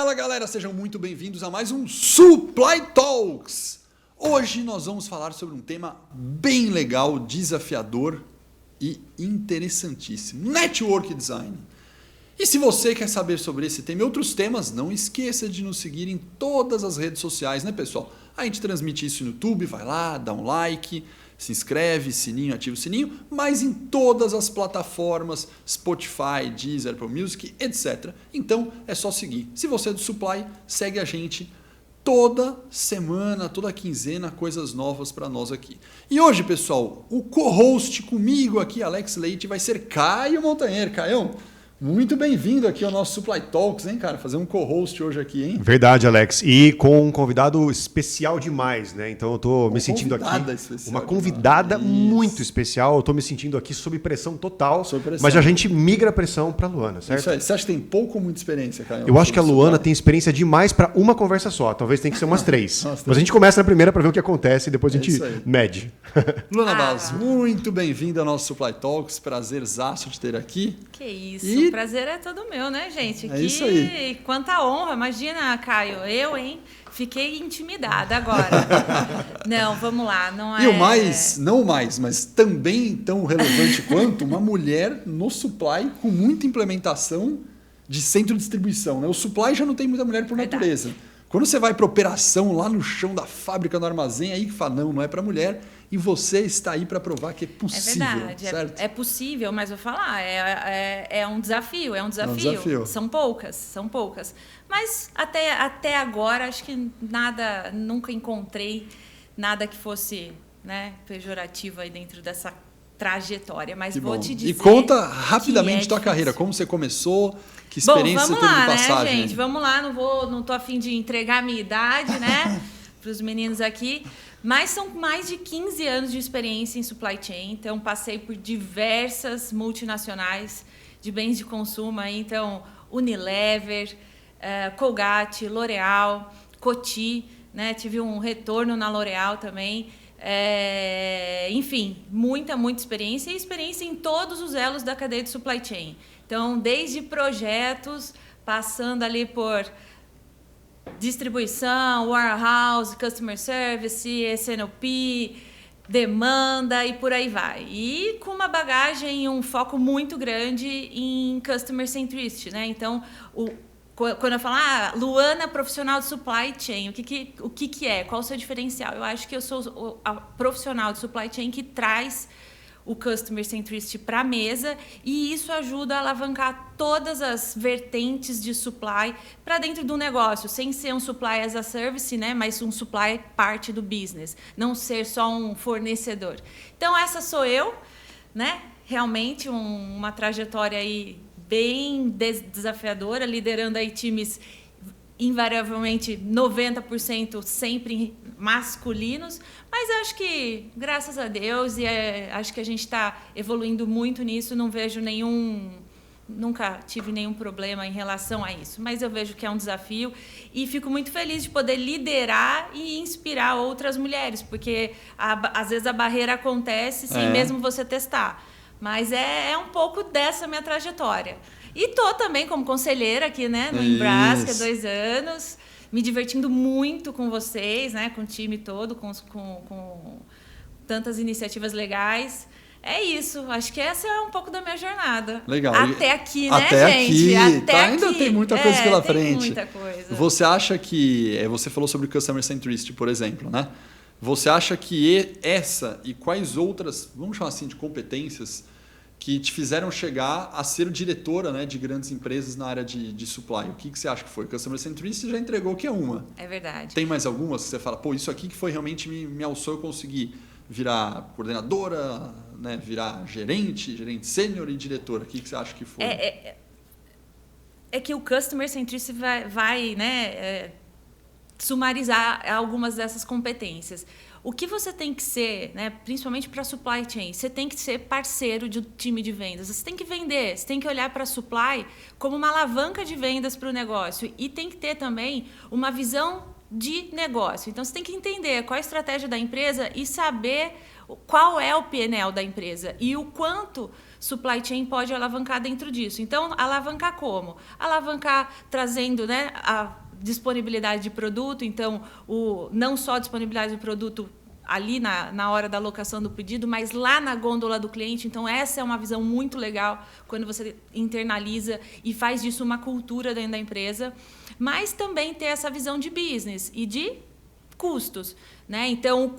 Fala galera, sejam muito bem-vindos a mais um Supply Talks. Hoje nós vamos falar sobre um tema bem legal, desafiador e interessantíssimo: Network Design. E se você quer saber sobre esse tema e outros temas, não esqueça de nos seguir em todas as redes sociais, né, pessoal? A gente transmite isso no YouTube, vai lá, dá um like, se inscreve, sininho, ativa o sininho, mas em todas as plataformas, Spotify, Deezer, Apple Music, etc. Então é só seguir. Se você é do Supply, segue a gente toda semana, toda quinzena, coisas novas para nós aqui. E hoje, pessoal, o co-host comigo aqui, Alex Leite, vai ser Caio Montanheiro. Caião, muito bem-vindo aqui ao nosso Supply Talks, hein, cara? Fazer um co-host hoje aqui, hein? Verdade, Alex. E com um convidado especial demais, né? Então eu tô me sentindo aqui... Uma convidada muito especial. Eu tô me sentindo aqui sob pressão total. Sob pressão. Mas a gente migra a pressão pra Luana, certo? Isso aí. Você acha que tem pouco ou muita experiência, Caio? Eu acho que a Luana tem experiência demais pra uma conversa só. Talvez tenha que ser umas 3. Mas a gente começa na primeira pra ver o que acontece e depois a gente mede. Luana Barros, muito bem-vinda ao nosso Supply Talks. Prazerzaço de ter aqui. Que isso. O prazer é todo meu, né, gente? É isso aí. Quanta honra. Imagina, Caio, fiquei intimidada agora. Não, vamos lá. Não é... E o mais, não o mais, mas também tão relevante quanto uma mulher no supply com muita implementação de centro de distribuição, né? O supply já não tem muita mulher por natureza. Quando você vai para operação lá no chão da fábrica, no armazém, aí que fala, não é para mulher. E você está aí para provar que é possível. É verdade, certo? É possível, mas vou falar, é um desafio, São poucas. Mas até agora, acho que nunca encontrei nada que fosse, né, pejorativo aí dentro dessa trajetória. Mas vou te dizer. E conta rapidamente tua carreira, como você começou, que experiência você teve de passagem. Né, gente? Vamos lá, não tô a fim de entregar a minha idade, né, para os meninos aqui. Mas são mais de 15 anos de experiência em supply chain. Então, passei por diversas multinacionais de bens de consumo. Então, Unilever, Colgate, L'Oréal, Coty. Né? Tive um retorno na L'Oréal também. Enfim, muita experiência. E experiência em todos os elos da cadeia de supply chain. Então, desde projetos, passando ali por... distribuição, warehouse, customer service, SNOP, demanda e por aí vai. E com uma bagagem e um foco muito grande em customer centricity, né? Então, quando eu falo, Luana, profissional de supply chain, o que é? Qual o seu diferencial? Eu acho que eu sou a profissional de supply chain que traz o Customer Centricity para a mesa, e isso ajuda a alavancar todas as vertentes de supply para dentro do negócio, sem ser um supply as a service, né, mas um supply parte do business, não ser só um fornecedor. Então, essa sou eu, né, realmente uma trajetória aí bem desafiadora, liderando aí times invariavelmente 90% sempre masculinos, mas acho que, graças a Deus, acho que a gente está evoluindo muito nisso, não vejo nunca tive nenhum problema em relação a isso, mas eu vejo que é um desafio e fico muito feliz de poder liderar e inspirar outras mulheres, porque às vezes a barreira acontece sem mesmo você testar, mas é um pouco dessa minha trajetória. E tô também como conselheira aqui, né, no Embrasca, 2 anos, me divertindo muito com vocês, né, com o time todo, com tantas iniciativas legais. É isso, acho que essa é um pouco da minha jornada. Legal. Até aqui, né, até gente? Aqui, até aqui. Ainda tem muita coisa pela frente. Muita coisa. Você acha que... Você falou sobre Customer Centricity, por exemplo, né? Você acha que essa e quais outras, vamos chamar assim, de competências que te fizeram chegar a ser diretora, né, de grandes empresas na área de supply? O que você acha que foi? Customer Centricity já entregou que é uma. É verdade. Tem mais algumas que você fala, isso aqui que foi realmente me alçou, eu consegui virar coordenadora, né, virar gerente sênior e diretora. O que você acha que foi? É que o Customer Centricity vai né, sumarizar algumas dessas competências. O que você tem que ser, né, principalmente para supply chain, você tem que ser parceiro de um time de vendas. Você tem que vender, você tem que olhar para a supply como uma alavanca de vendas para o negócio. E tem que ter também uma visão de negócio. Então, você tem que entender qual a estratégia da empresa e saber qual é o P&L da empresa e o quanto supply chain pode alavancar dentro disso. Então, alavancar como? Alavancar trazendo, né, a disponibilidade de produto, então, não só a disponibilidade de produto ali na hora da alocação do pedido, mas lá na gôndola do cliente. Então, essa é uma visão muito legal quando você internaliza e faz disso uma cultura dentro da empresa. Mas também ter essa visão de business e de custos, né? Então,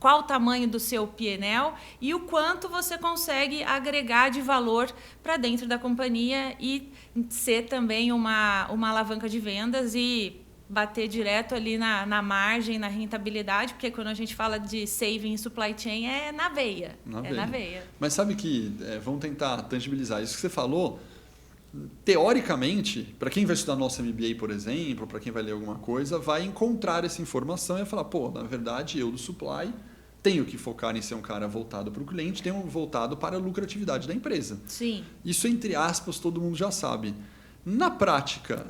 qual o tamanho do seu P&L e o quanto você consegue agregar de valor para dentro da companhia e ser também uma alavanca de vendas e bater direto ali na margem, na rentabilidade, porque quando a gente fala de saving em supply chain é na veia. Na veia. Mas sabe que, vamos tentar tangibilizar isso que você falou, teoricamente, para quem vai estudar nosso MBA, por exemplo, para quem vai ler alguma coisa, vai encontrar essa informação e vai falar, pô, na verdade, eu do supply tenho que focar em ser um cara voltado para o cliente, tenho voltado para a lucratividade da empresa. Sim. Isso, entre aspas, todo mundo já sabe. Na prática,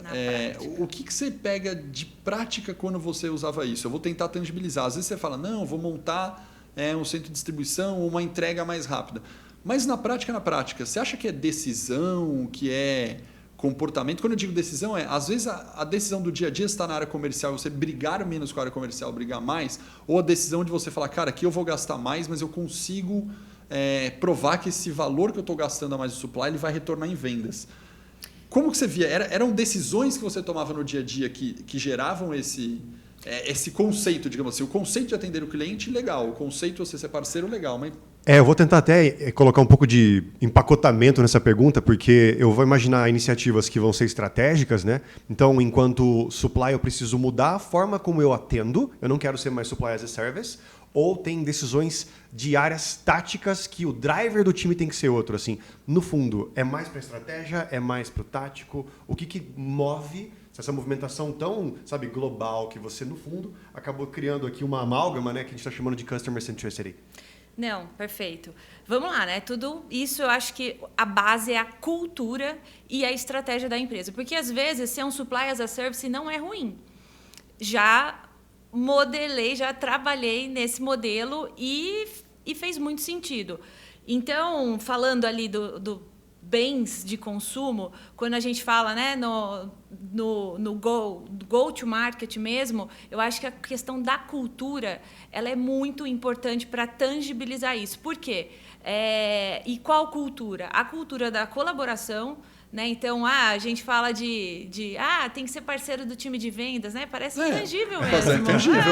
o que você pega de prática quando você usava isso? Eu vou tentar tangibilizar. Às vezes você fala, não, vou montar um centro de distribuição ou uma entrega mais rápida. Mas na prática, você acha que é decisão, que é comportamento? Quando eu digo decisão, às vezes a decisão do dia a dia está na área comercial, você brigar menos com a área comercial, brigar mais, ou a decisão de você falar, cara, aqui eu vou gastar mais, mas eu consigo provar que esse valor que eu estou gastando a mais no supply ele vai retornar em vendas. Como que você via? Eram decisões que você tomava no dia a dia que geravam esse conceito, digamos assim. O conceito de atender o cliente, legal. O conceito de você ser parceiro, legal. Mas... eu vou tentar até colocar um pouco de empacotamento nessa pergunta, porque eu vou imaginar iniciativas que vão ser estratégicas, né? Então, enquanto supply, eu preciso mudar a forma como eu atendo. Eu não quero ser mais supply as a service. Ou tem decisões diárias táticas que o driver do time tem que ser outro. Assim, no fundo, é mais para estratégia, é mais para o tático? O que move essa movimentação tão, global que você, no fundo, acabou criando aqui uma amálgama, né, que a gente está chamando de Customer Centricity? Não, perfeito. Vamos lá, né? Tudo isso eu acho que a base é a cultura e a estratégia da empresa. Porque, às vezes, ser um supply as a service não é ruim. Já trabalhei nesse modelo e fez muito sentido. Então, falando ali do bens de consumo, quando a gente fala, né, no go to market mesmo, eu acho que a questão da cultura ela é muito importante para tangibilizar isso. Por quê? E qual cultura? A cultura da colaboração, né? Então, a gente fala tem que ser parceiro do time de vendas, né? Parece intangível mesmo. É tangível,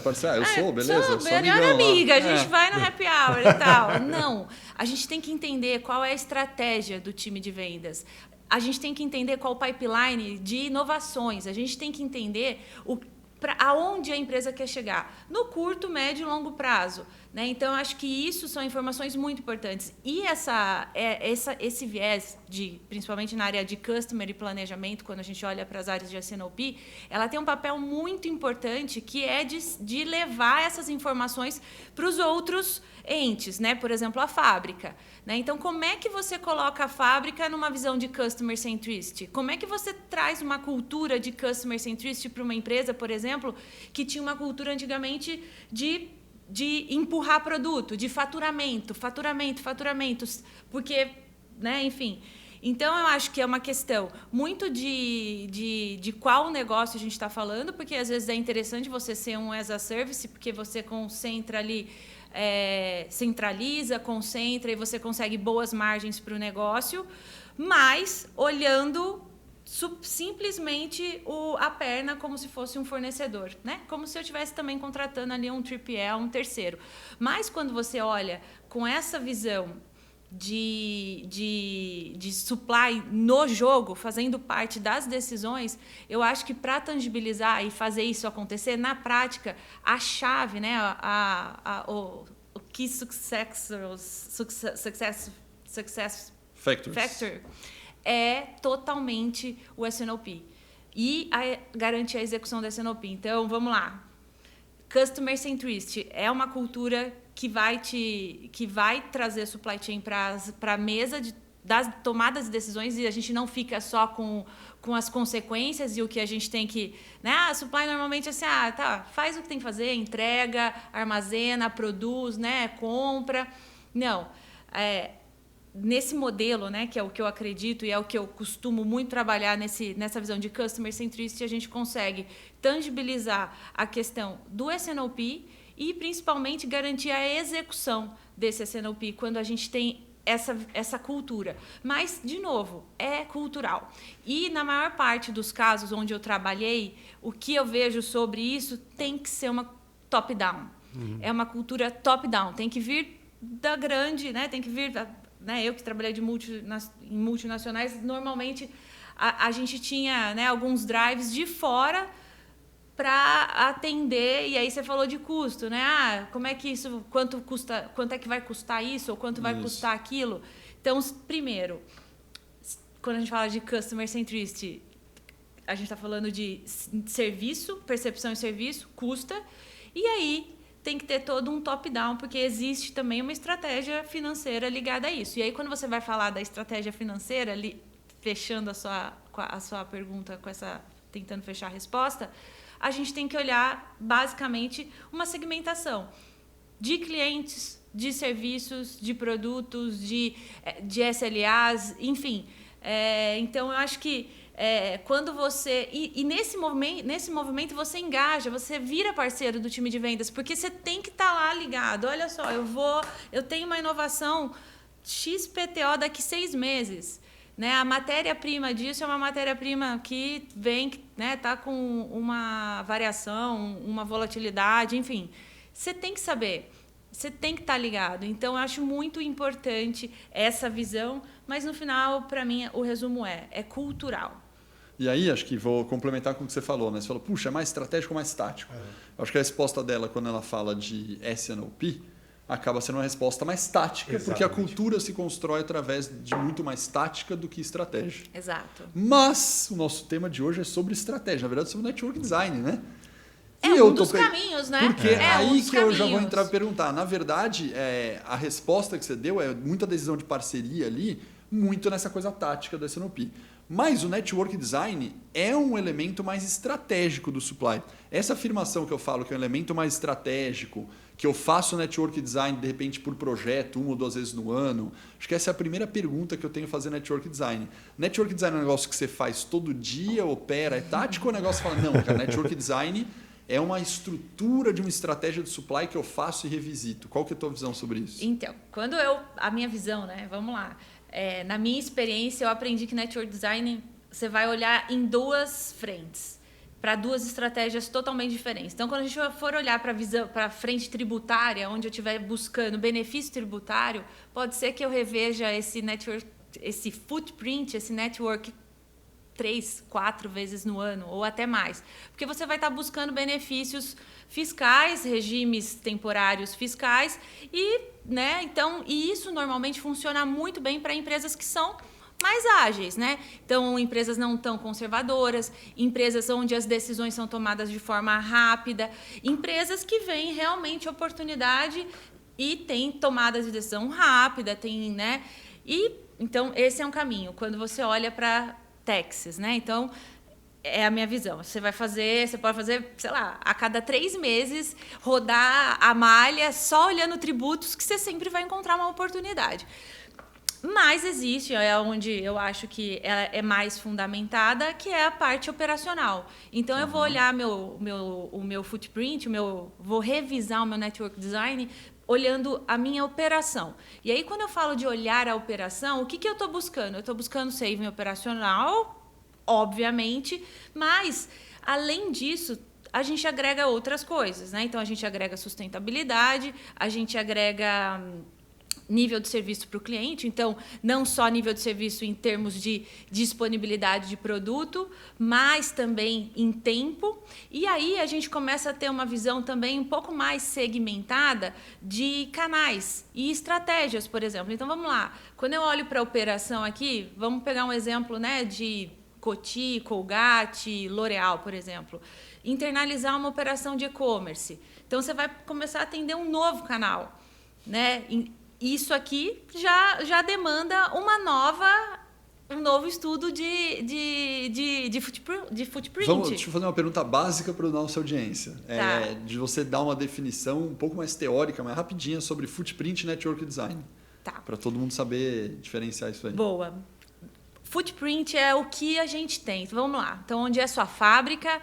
parceiro. Eu sou, beleza? Sou melhor amiga, a gente vai no happy hour e tal. Não, a gente tem que entender qual é a estratégia do time de vendas. A gente tem que entender qual o pipeline de inovações. A gente tem que entender aonde a empresa quer chegar, no curto, médio e longo prazo. Né? Então, acho que isso são informações muito importantes. E esse viés, principalmente na área de customer e planejamento, quando a gente olha para as áreas de S&OP, ela tem um papel muito importante, que é de levar essas informações para os outros entes, né? Por exemplo, a fábrica. Né? Então, como é que você coloca a fábrica numa visão de customer centricity? Como é que você traz uma cultura de customer centricity para uma empresa, por exemplo, que tinha uma cultura antigamente de empurrar produto, de faturamento, porque, né, enfim. Então, eu acho que é uma questão muito de qual negócio a gente está falando, porque às vezes é interessante você ser um as a service, porque você concentra ali, centraliza, concentra e você consegue boas margens para o negócio, mas olhando simplesmente a perna como se fosse um fornecedor, né? Como se eu estivesse também contratando ali um 3PL, um terceiro. Mas quando você olha com essa visão de supply no jogo, fazendo parte das decisões, eu acho que para tangibilizar e fazer isso acontecer, na prática, a chave, né? O key success factor é totalmente o S&OP e garantir a execução do S&OP. Então, vamos lá. Customer Centricity é uma cultura que vai trazer supply chain para a mesa das tomadas de decisões, e a gente não fica só com as consequências e o que a gente tem que... Né? A supply normalmente é assim, faz o que tem que fazer, entrega, armazena, produz, né? Compra. Não. nesse modelo, né, que é o que eu acredito e é o que eu costumo muito trabalhar nessa visão de Customer Centricity, a gente consegue tangibilizar a questão do S&OP e, principalmente, garantir a execução desse S&OP quando a gente tem essa cultura. Mas, de novo, é cultural. E, na maior parte dos casos onde eu trabalhei, o que eu vejo sobre isso tem que ser uma top-down. É uma cultura top-down. Tem que vir da grande, né? Tem que vir... Né, eu que trabalhei em multinacionais, normalmente a gente tinha, né, alguns drives de fora para atender, e aí você falou de custo, né? Como é que isso, quanto é que vai custar isso, ou quanto vai custar aquilo? Então, primeiro, quando a gente fala de Customer Centricity, a gente está falando de serviço, percepção e serviço, custa, e aí tem que ter todo um top-down, porque existe também uma estratégia financeira ligada a isso. E aí, quando você vai falar da estratégia financeira, fechando a sua pergunta, tentando fechar a resposta, a gente tem que olhar, basicamente, uma segmentação de clientes, de serviços, de produtos, de SLAs, enfim. Então, eu acho que quando você... E nesse movimento você engaja, você vira parceiro do time de vendas, porque você tem que estar lá ligado. Olha só, eu tenho uma inovação XPTO daqui 6 meses. Né? A matéria-prima disso é uma matéria-prima que vem, né, tá com uma variação, uma volatilidade, enfim. Você tem que saber. Você tem que estar ligado. Então, eu acho muito importante essa visão, mas, no final, para mim, o resumo é cultural. E aí, acho que vou complementar com o que você falou, né? Você falou, puxa, é mais estratégico ou mais tático? Acho que a resposta dela, quando ela fala de S&OP, acaba sendo uma resposta mais tática, exatamente, porque a cultura se constrói através de muito mais tática do que estratégia. Exato. Mas o nosso tema de hoje é sobre estratégia, na verdade, sobre network design, né? Um dos caminhos, né? Porque aí que eu já vou entrar e perguntar. Na verdade, a resposta que você deu é muita decisão de parceria ali, muito nessa coisa tática do S&OP. Mas o network design é um elemento mais estratégico do supply. Essa afirmação que eu falo que é um elemento mais estratégico, que eu faço network design de repente por projeto, 1 ou 2 vezes no ano, acho que essa é a primeira pergunta que eu tenho a fazer network design. Network design é um negócio que você faz todo dia, opera, é tático, ou o negócio fala, não, cara, network design é uma estrutura de uma estratégia de supply que eu faço e revisito. Qual que é a tua visão sobre isso? Então, a minha visão, né? Vamos lá. Na minha experiência, eu aprendi que network design você vai olhar em 2 frentes, para 2 estratégias totalmente diferentes. Então, quando a gente for olhar para a frente tributária, onde eu estiver buscando benefício tributário, pode ser que eu reveja esse footprint, esse network 3, 4 vezes no ano, ou até mais. Porque você vai estar buscando benefícios fiscais, regimes temporários fiscais, então, isso normalmente funciona muito bem para empresas que são mais ágeis, né? Então, empresas não tão conservadoras, empresas onde as decisões são tomadas de forma rápida, empresas que veem realmente oportunidade e têm tomadas de decisão rápida, né? E, então, esse é um caminho, quando você olha para Texas, né? Então, é a minha visão. Você pode fazer, sei lá, a cada 3 meses, rodar a malha só olhando tributos, que você sempre vai encontrar uma oportunidade. Mas existe, é onde eu acho que ela é mais fundamentada, que é a parte operacional. Então, eu vou olhar o meu footprint, vou revisar o meu network design olhando a minha operação. E aí, quando eu falo de olhar a operação, o que eu estou buscando? Eu estou buscando saving operacional, obviamente, mas, além disso, a gente agrega outras coisas, né? Então, a gente agrega sustentabilidade, a gente agrega nível de serviço para o cliente, então não só nível de serviço em termos de disponibilidade de produto, mas também em tempo. E aí a gente começa a ter uma visão também um pouco mais segmentada de canais e estratégias, por exemplo. Então vamos lá, quando eu olho para a operação aqui, vamos pegar um exemplo, né, de Coty, Colgate, L'Oréal, por exemplo. Internalizar uma operação de e-commerce. Então você vai começar a atender um novo canal, né? Isso aqui já demanda um novo estudo de footprint. Deixa eu fazer uma pergunta básica para a nossa audiência. De você dar uma definição um pouco mais teórica, mais rapidinha, sobre footprint e network design. Tá. Para todo mundo saber diferenciar isso aí. Boa. Footprint é o que a gente tem. Então, vamos lá. Então, onde é sua fábrica?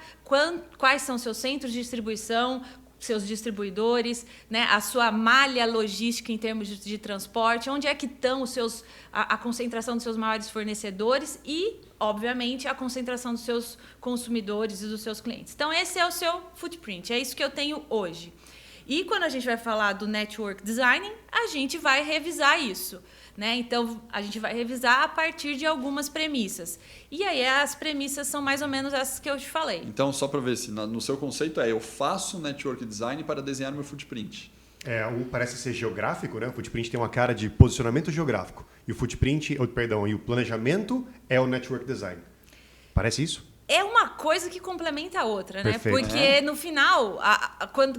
Quais são seus centros de distribuição? Seus distribuidores, né? A sua malha logística em termos de transporte, onde é que estão a concentração dos seus maiores fornecedores e, obviamente, a concentração dos seus consumidores e dos seus clientes. Então, esse é o seu footprint, é isso que eu tenho hoje. E quando a gente vai falar do network design, a gente vai revisar isso. Né? Então, a gente vai revisar a partir de algumas premissas. E aí, as premissas são mais ou menos essas que eu te falei. Então, só para ver se no seu conceito eu faço network design para desenhar meu footprint. Parece ser geográfico, né? O footprint tem uma cara de posicionamento geográfico. E o planejamento é o network design. Parece isso? É uma coisa que complementa a outra, né? Perfeito. Porque no final,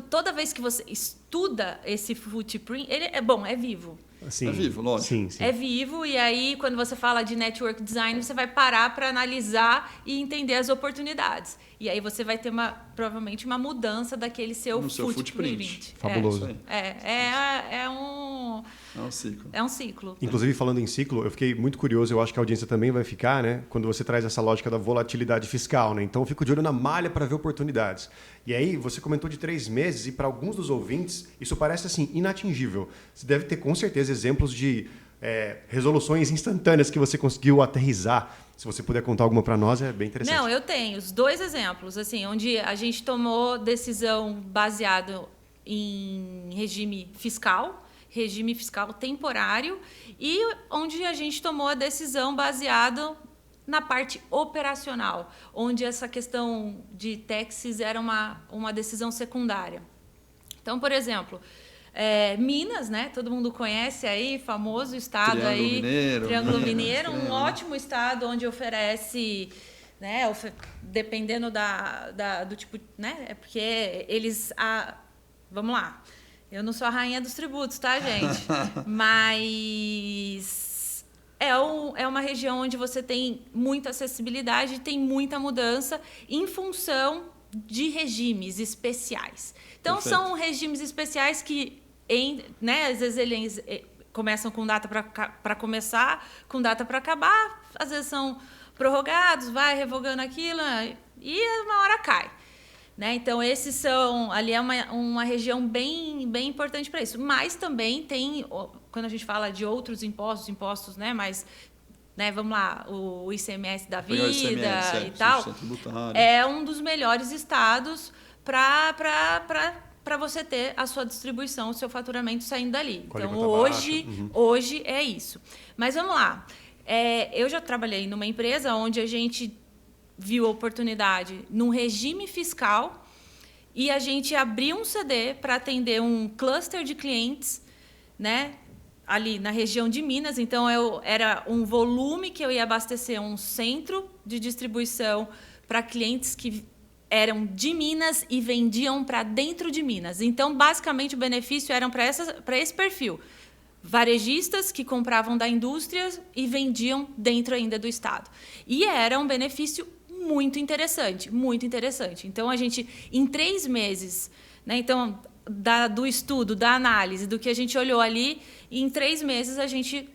toda vez que você estuda esse footprint, ele é vivo. Sim. É vivo, lógico. Sim. É vivo, e aí quando você fala de network design, você vai parar para analisar e entender as oportunidades. E aí você vai ter provavelmente uma mudança daquele seu footprint. Fabuloso. É um ciclo. É um ciclo. Inclusive, falando em ciclo, eu fiquei muito curioso, eu acho que a audiência também vai ficar, né? Quando você traz essa lógica da volatilidade fiscal, né? Então, eu fico de olho na malha para ver oportunidades. E aí, você comentou de 3 meses, e para alguns dos ouvintes, isso parece, assim, inatingível. Você deve ter, com certeza, exemplos de resoluções instantâneas que você conseguiu aterrissar. Se você puder contar alguma para nós, é bem interessante. Não, eu tenho os 2 exemplos, assim, onde a gente tomou decisão baseada em regime fiscal temporário, e onde a gente tomou a decisão baseada na parte operacional, onde essa questão de taxes era uma decisão secundária. Então, por exemplo, Minas, né? Todo mundo conhece aí, famoso estado Triângulo Mineiro, um ótimo estado onde oferece, né? Dependendo do tipo, né? É porque eles, vamos lá. Eu não sou a rainha dos tributos, tá, gente? Mas é uma região onde você tem muita acessibilidade, tem muita mudança em função de regimes especiais. Então, Perfeito. São regimes especiais que, né, às vezes eles começam com data para começar, com data para acabar, às vezes são prorrogados, vai revogando aquilo e uma hora cai. Né? Então, ali é uma região bem, bem importante para isso. Mas também tem, quando a gente fala de outros impostos, né? Mas, né, vamos lá, o ICMS da vida e tal, é um dos melhores estados para você ter a sua distribuição, o seu faturamento saindo dali. Então, hoje é isso. Mas vamos lá. Eu já trabalhei numa empresa onde a gente viu a oportunidade num regime fiscal e a gente abriu um CD para atender um cluster de clientes, né, ali na região de Minas. Então, era um volume que eu ia abastecer um centro de distribuição para clientes que eram de Minas e vendiam para dentro de Minas. Então, basicamente, o benefício era para esse perfil. Varejistas que compravam da indústria e vendiam dentro ainda do Estado. E era um benefício muito interessante, muito interessante. Então, a gente, em 3 meses, né, então, do estudo, da análise, do que a gente olhou ali, em 3 meses a gente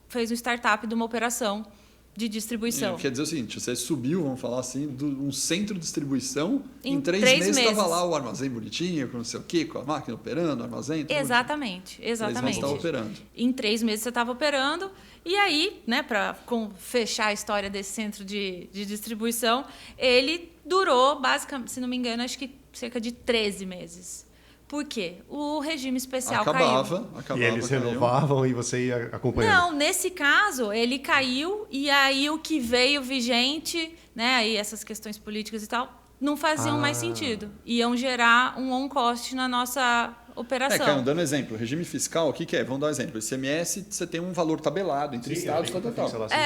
fez um startup de uma operação de distribuição. Quer dizer o seguinte, você subiu, vamos falar assim, um centro de distribuição, em 3 meses estava lá o armazém bonitinho, com não sei o quê, com a máquina operando, o armazém... Exatamente. 3 meses estava operando. Em 3 meses você estava operando, e aí, né, para fechar a história desse centro de distribuição, ele durou, basicamente, se não me engano, acho que cerca de 13 meses. Por quê? O regime especial caiu. E eles renovavam e você ia acompanhando? Não, nesse caso, ele caiu e aí o que veio vigente, né, aí essas questões políticas e tal, não faziam mais sentido. Iam gerar um on-cost na nossa operação. Caio, dando exemplo, regime fiscal, o que é? Vamos dar um exemplo. ICMS, você tem um valor tabelado entre estados, tal.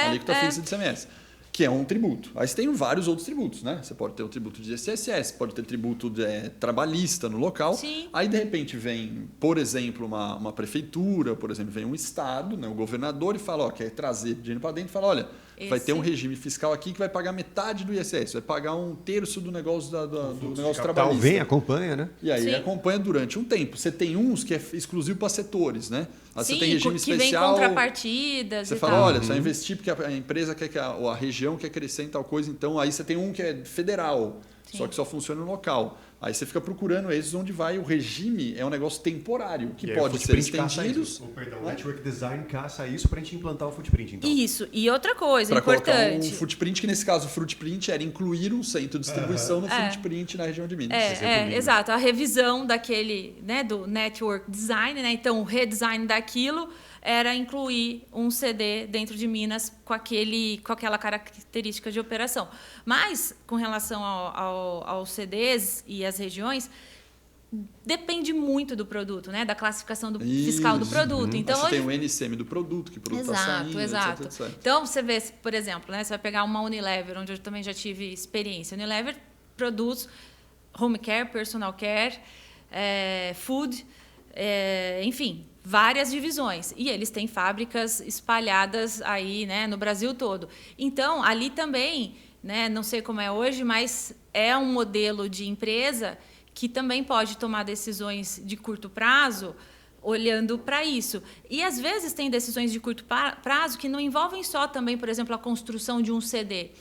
Alíquota fixa de ICMS. Que é um tributo. Aí você tem vários outros tributos, né? Você pode ter o tributo de ICSS, pode ter tributo trabalhista no local. Sim. Aí, de repente, vem, por exemplo, uma prefeitura, por exemplo, vem um estado, né? O governador e fala, quer trazer dinheiro para dentro e fala, olha, vai ter um regime fiscal aqui que vai pagar metade do ICS, vai pagar 1/3 do negócio, do negócio trabalhista. Vem, acompanha, né? E aí acompanha durante um tempo. Você tem uns que é exclusivo para setores, né? Aí você tem regime que especial. Vem contrapartidas. Você fala, olha, só investir porque a empresa quer que a região quer crescer em tal coisa, então aí você tem um que é federal, só que só funciona no local. Aí você fica procurando esses onde vai. O regime é um negócio temporário, que pode ser estendido. O Network Design caça isso para a gente implantar o footprint, então. Isso. E outra coisa pra importante. Colocar um footprint, que nesse caso o footprint era incluir um centro de distribuição no footprint na região de Minas. Exato. A revisão daquele, né, do Network Design, né? Então, o redesign daquilo era incluir um CD dentro de Minas com aquela característica de operação. Mas, com relação aos CDs e às regiões, depende muito do produto, né? Da classificação fiscal do produto. Então, você tem o NCM do produto, que o produto está saindo, exato. etc. Então, você vê, por exemplo, né? Você vai pegar uma Unilever, onde eu também já tive experiência. Unilever produz home care, personal care, food, enfim, várias divisões. E eles têm fábricas espalhadas aí, né, no Brasil todo. Então, ali também, né, não sei como é hoje, mas é um modelo de empresa que também pode tomar decisões de curto prazo olhando para isso. E, às vezes, tem decisões de curto prazo que não envolvem só também, por exemplo, a construção de um CD.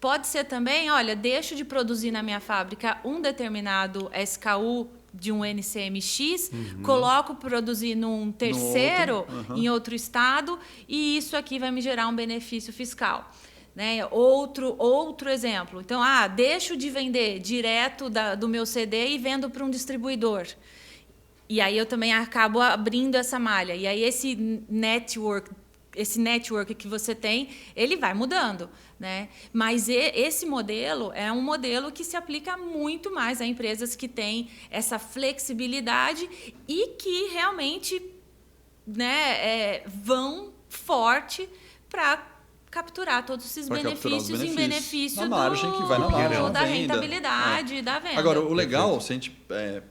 Pode ser também, olha, deixo de produzir na minha fábrica um determinado SKU de um NCMX, coloco produzir num terceiro, em outro estado, e isso aqui vai me gerar um benefício fiscal. Né? Outro exemplo. Então, deixo de vender direto do meu CD e vendo para um distribuidor. E aí eu também acabo abrindo essa malha. E aí esse network que você tem, ele vai mudando. Né? Mas esse modelo é um modelo que se aplica muito mais a empresas que têm essa flexibilidade e que realmente, né, vão forte para capturar todos esses benefícios em benefício na margem, que vai na margem, da rentabilidade da venda. Agora, o legal, se a gente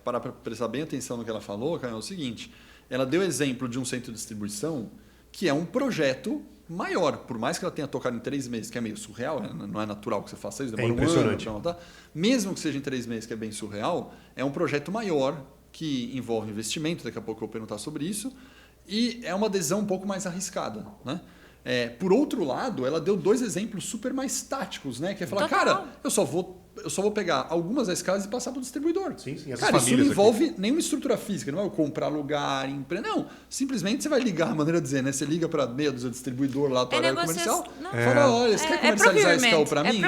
parar para prestar bem atenção no que ela falou, é o seguinte, ela deu exemplo de um centro de distribuição que é um projeto maior, por mais que ela tenha tocado em 3 meses, que é meio surreal, não é natural que você faça isso, demora impressionante. Um ano, tá? Mesmo que seja em 3 meses, que é bem surreal, é um projeto maior que envolve investimento, daqui a pouco eu vou perguntar sobre isso, e é uma adesão um pouco mais arriscada, né? Por outro lado, ela deu 2 exemplos super mais táticos, né? Que é falar, cara, eu só vou pegar algumas das casas e passar para o distribuidor. Sim, cara, isso não envolve nenhuma estrutura física, não é eu comprar lugar, empresa. Não, simplesmente você vai ligar, a maneira de dizer, né? Você liga para meia dúzia de distribuidor lá, tua área comercial, fala, olha, você quer comercializar esse carro para mim?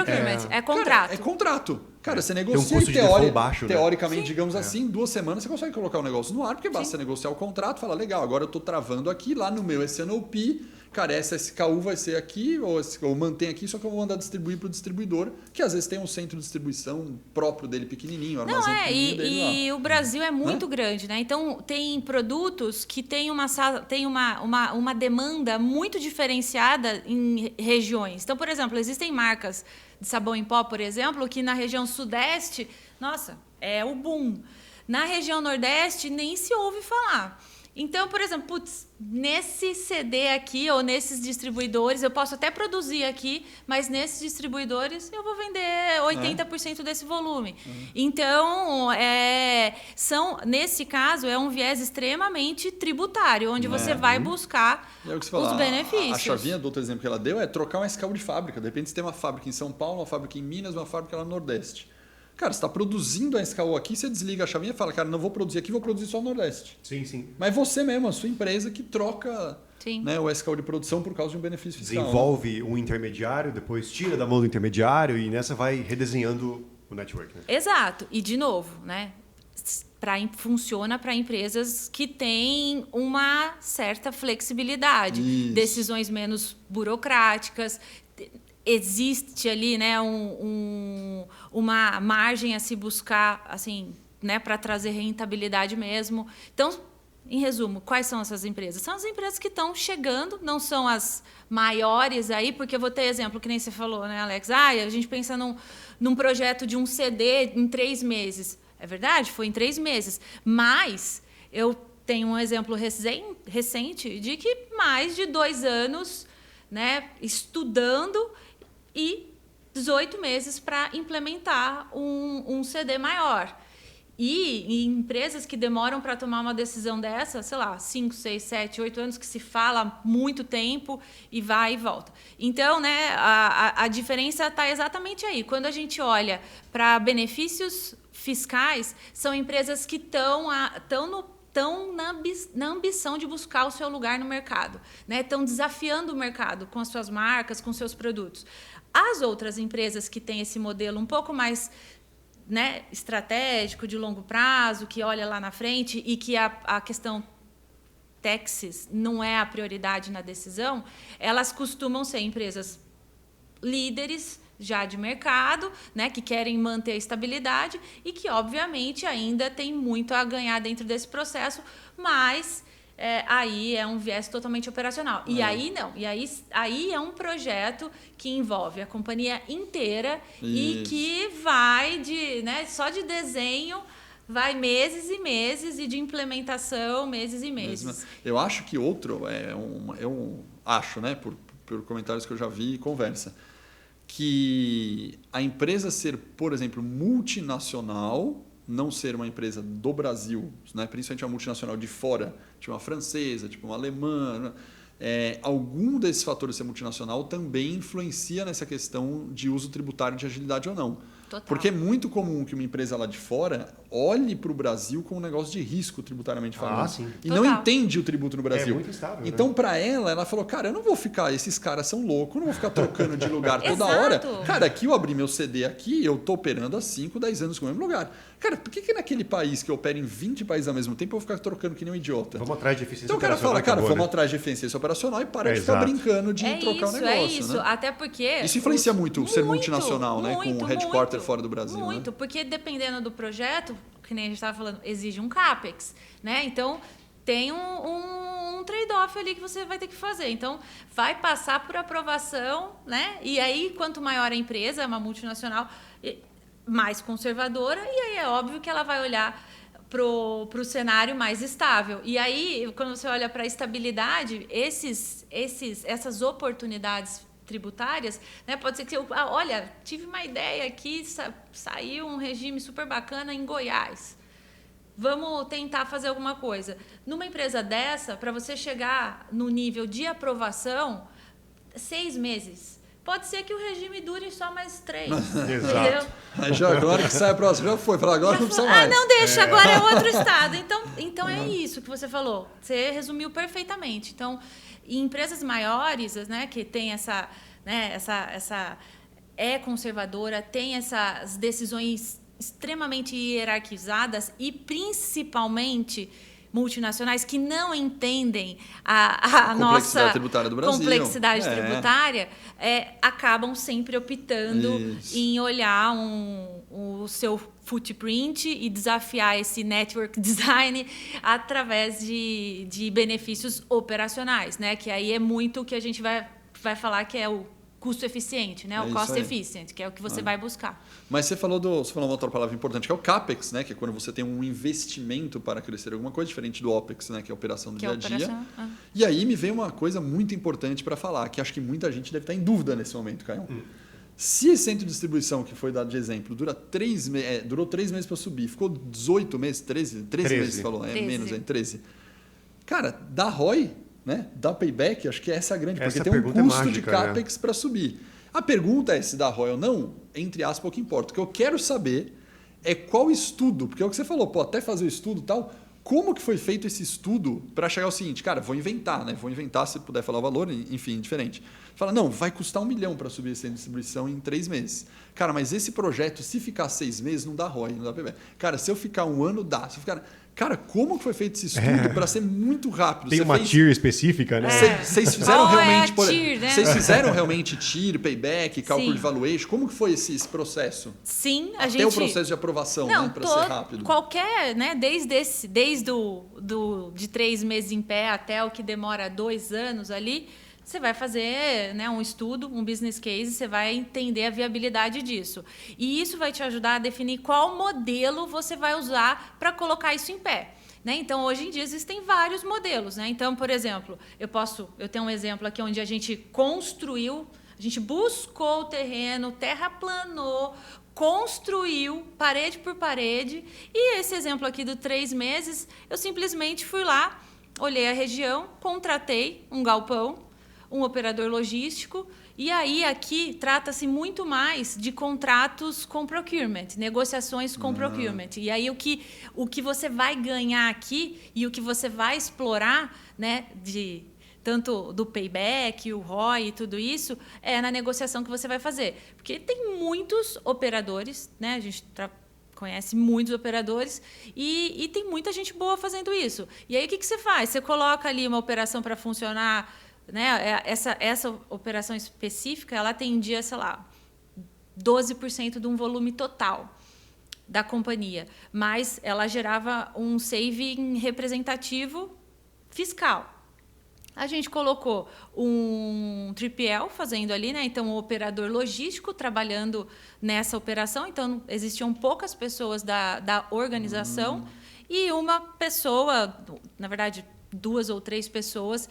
É contrato. Cara, é contrato. Cara, você negocia tem um custo de baixo, teoricamente, né? digamos assim, em 2 semanas você consegue colocar o negócio no ar, porque basta negociar o contrato, falar, legal, agora eu estou travando aqui, lá no meu SNOP, cara, essa SKU vai ser aqui, ou mantém aqui, só que eu vou mandar distribuir para o distribuidor, que às vezes tem um centro de distribuição próprio dele pequenininho, armazém pequenininho dele lá. E o Brasil é muito grande, né? Então, tem produtos que têm uma demanda muito diferenciada em regiões. Então, por exemplo, existem marcas de sabão em pó, por exemplo, que na região sudeste, nossa, é o boom. Na região nordeste, nem se ouve falar. Então, por exemplo, nesse CD aqui ou nesses distribuidores, eu posso até produzir aqui, mas nesses distribuidores eu vou vender 80% desse volume. Então, nesse caso, é um viés extremamente tributário, onde você vai buscar os benefícios. A chavinha do outro exemplo que ela deu é trocar uma SKU de fábrica. De repente, você tem uma fábrica em São Paulo, uma fábrica em Minas, uma fábrica lá no Nordeste. Cara, você está produzindo a SKU aqui, você desliga a chavinha e fala, cara, não vou produzir aqui, vou produzir só no Nordeste. Sim. Mas você mesmo, a sua empresa que troca, né, o SKU de produção por causa de um benefício fiscal. Desenvolve um intermediário, depois tira da mão do intermediário e nessa vai redesenhando o network. Né? Exato. E, de novo, né, funciona para empresas que têm uma certa flexibilidade, decisões menos burocráticas. Existe ali, né, uma margem a se buscar, assim, né, para trazer rentabilidade mesmo. Então, em resumo, quais são essas empresas? São as empresas que estão chegando, não são as maiores aí, porque eu vou ter exemplo, que nem você falou, né, Alex? A gente pensa num projeto de um CD em 3 meses. É verdade, foi em 3 meses. Mas eu tenho um exemplo recente de que mais de 2 anos, né, estudando e 18 meses para implementar um CD maior. E empresas que demoram para tomar uma decisão dessa, sei lá, 5, 6, 7, 8 anos, que se fala muito tempo e vai e volta. Então, né, a diferença está exatamente aí. Quando a gente olha para benefícios fiscais, são empresas que estão na ambição de buscar o seu lugar no mercado, né? Estão desafiando o mercado com as suas marcas, com seus produtos. As outras empresas que têm esse modelo um pouco mais, né, estratégico, de longo prazo, que olha lá na frente e que a questão taxes não é a prioridade na decisão, elas costumam ser empresas líderes já de mercado, né, que querem manter a estabilidade e que, obviamente, ainda tem muito a ganhar dentro desse processo, mas aí é um viés totalmente operacional. E aí não. E aí é um projeto que envolve a companhia inteira. Isso. E que vai só de desenho vai meses e meses e de implementação meses e meses. Eu acho que eu acho, né, por comentários que eu já vi e conversa, que a empresa ser, por exemplo, multinacional, não ser uma empresa do Brasil, né, principalmente uma multinacional de fora, tipo uma francesa, tipo uma alemã, algum desses fatores ser multinacional também influencia nessa questão de uso tributário de agilidade ou não. Total. Porque é muito comum que uma empresa lá de fora olhe para o Brasil como um negócio de risco tributariamente falando. Sim. E não entende o tributo no Brasil. É muito instável, então, né? para ela falou, cara, eu não vou ficar, esses caras são loucos, eu não vou ficar trocando de lugar toda hora. Cara, aqui eu abri meu CD aqui, eu tô operando há 5, 10 anos com o mesmo lugar. Cara, por que naquele país que eu opero em 20 países ao mesmo tempo eu vou ficar trocando que nem um idiota? Vamos atrás de eficiência então o cara fala, vamos né? atrás de eficiência operacional e para de ficar brincando de trocar o negócio. É isso, né? Até porque... Isso influencia muito ser multinacional, né? Com o headquarter fora do Brasil. Muito, né? Porque dependendo do projeto, que nem a gente estava falando, exige um CAPEX, né? Então, tem um trade-off ali que você vai ter que fazer. Então, vai passar por aprovação, né? E aí, quanto maior a empresa, uma multinacional, mais conservadora, e aí é óbvio que ela vai olhar pro cenário mais estável. E aí, quando você olha para a estabilidade, essas oportunidades tributárias, né? Pode ser que olha, tive uma ideia aqui, saiu um regime super bacana em Goiás. Vamos tentar fazer alguma coisa. Numa empresa dessa, para você chegar no nível de aprovação, 6 meses. Pode ser que o regime dure só mais 3. Exato. Aí já agora que sai a próxima, já foi. Fala, agora não precisa mais. Não deixa, agora é outro estado. Então é isso que você falou. Você resumiu perfeitamente. Então, em empresas maiores, né, que tem essa conservadora, tem essas decisões extremamente hierarquizadas e principalmente multinacionais que não entendem a nossa tributária do Brasil. complexidade tributária, acabam sempre optando em olhar o seu footprint e desafiar esse network design através de benefícios operacionais, né? Que aí é muito o que a gente vai falar que é o custo eficiente, né? O cost efficient, que é o que você vai buscar. Mas você falou uma outra palavra importante, que é o CAPEX, né? Que é quando você tem um investimento para crescer alguma coisa, diferente do OPEX, né? Que é a operação do dia a dia. E aí me veio uma coisa muito importante para falar, que acho que muita gente deve estar em dúvida nesse momento, Caio. Se esse centro de distribuição que foi dado de exemplo durou 3 meses para subir, ficou 18 meses, 13 meses, falou, 13. Cara, dá ROI, né? Dá payback, acho que essa é a grande, porque tem um custo de CAPEX para subir. A pergunta é se dá ROI ou não, entre aspas, o que importa. O que eu quero saber é qual estudo, porque é o que você falou, até fazer o estudo e tal, como que foi feito esse estudo para chegar ao seguinte, cara, vou inventar, né? Vou inventar, se puder falar o valor, enfim, diferente. Fala, não, vai custar $1 milhão para subir essa distribuição em 3 meses. Cara, mas esse projeto, se ficar 6 meses, não dá ROI, não dá payback. Cara, se eu ficar 1 ano, dá. Se eu ficar... Cara, como que foi feito esse estudo para ser muito rápido? Tem uma tier específica, né? Vocês fizeram realmente... tier, né? Vocês fizeram realmente tier, payback, cálculo Sim. de valuation? Como que foi esse processo? Sim, Até o processo de aprovação, né? Para ser rápido. Qualquer, né? Desde de 3 meses em pé até o que demora 2 anos ali, você vai fazer, né, um estudo, um business case, você vai entender a viabilidade disso. E isso vai te ajudar a definir qual modelo você vai usar para colocar isso em pé. Né? Então, hoje em dia, existem vários modelos. Né? Então, por exemplo, eu tenho um exemplo aqui onde a gente construiu, a gente buscou o terreno, terraplanou, construiu parede por parede. E esse exemplo aqui do 3 meses, eu simplesmente fui lá, olhei a região, contratei um galpão, um operador logístico. E aí, aqui, trata-se muito mais de contratos com procurement, negociações com procurement. E aí, o que você vai ganhar aqui e o que você vai explorar, né, tanto do payback, o ROI e tudo isso, é na negociação que você vai fazer. Porque tem muitos operadores, né, a gente conhece muitos operadores e tem muita gente boa fazendo isso. E aí, o que você faz? Você coloca ali uma operação para funcionar... Né? Essa operação específica, ela atendia, sei lá, 12% de um volume total da companhia, mas ela gerava um saving representativo fiscal. A gente colocou um 3PL fazendo ali, né? Então, um operador logístico trabalhando nessa operação. Então, existiam poucas pessoas da organização e uma pessoa, na verdade, 2 ou 3 pessoas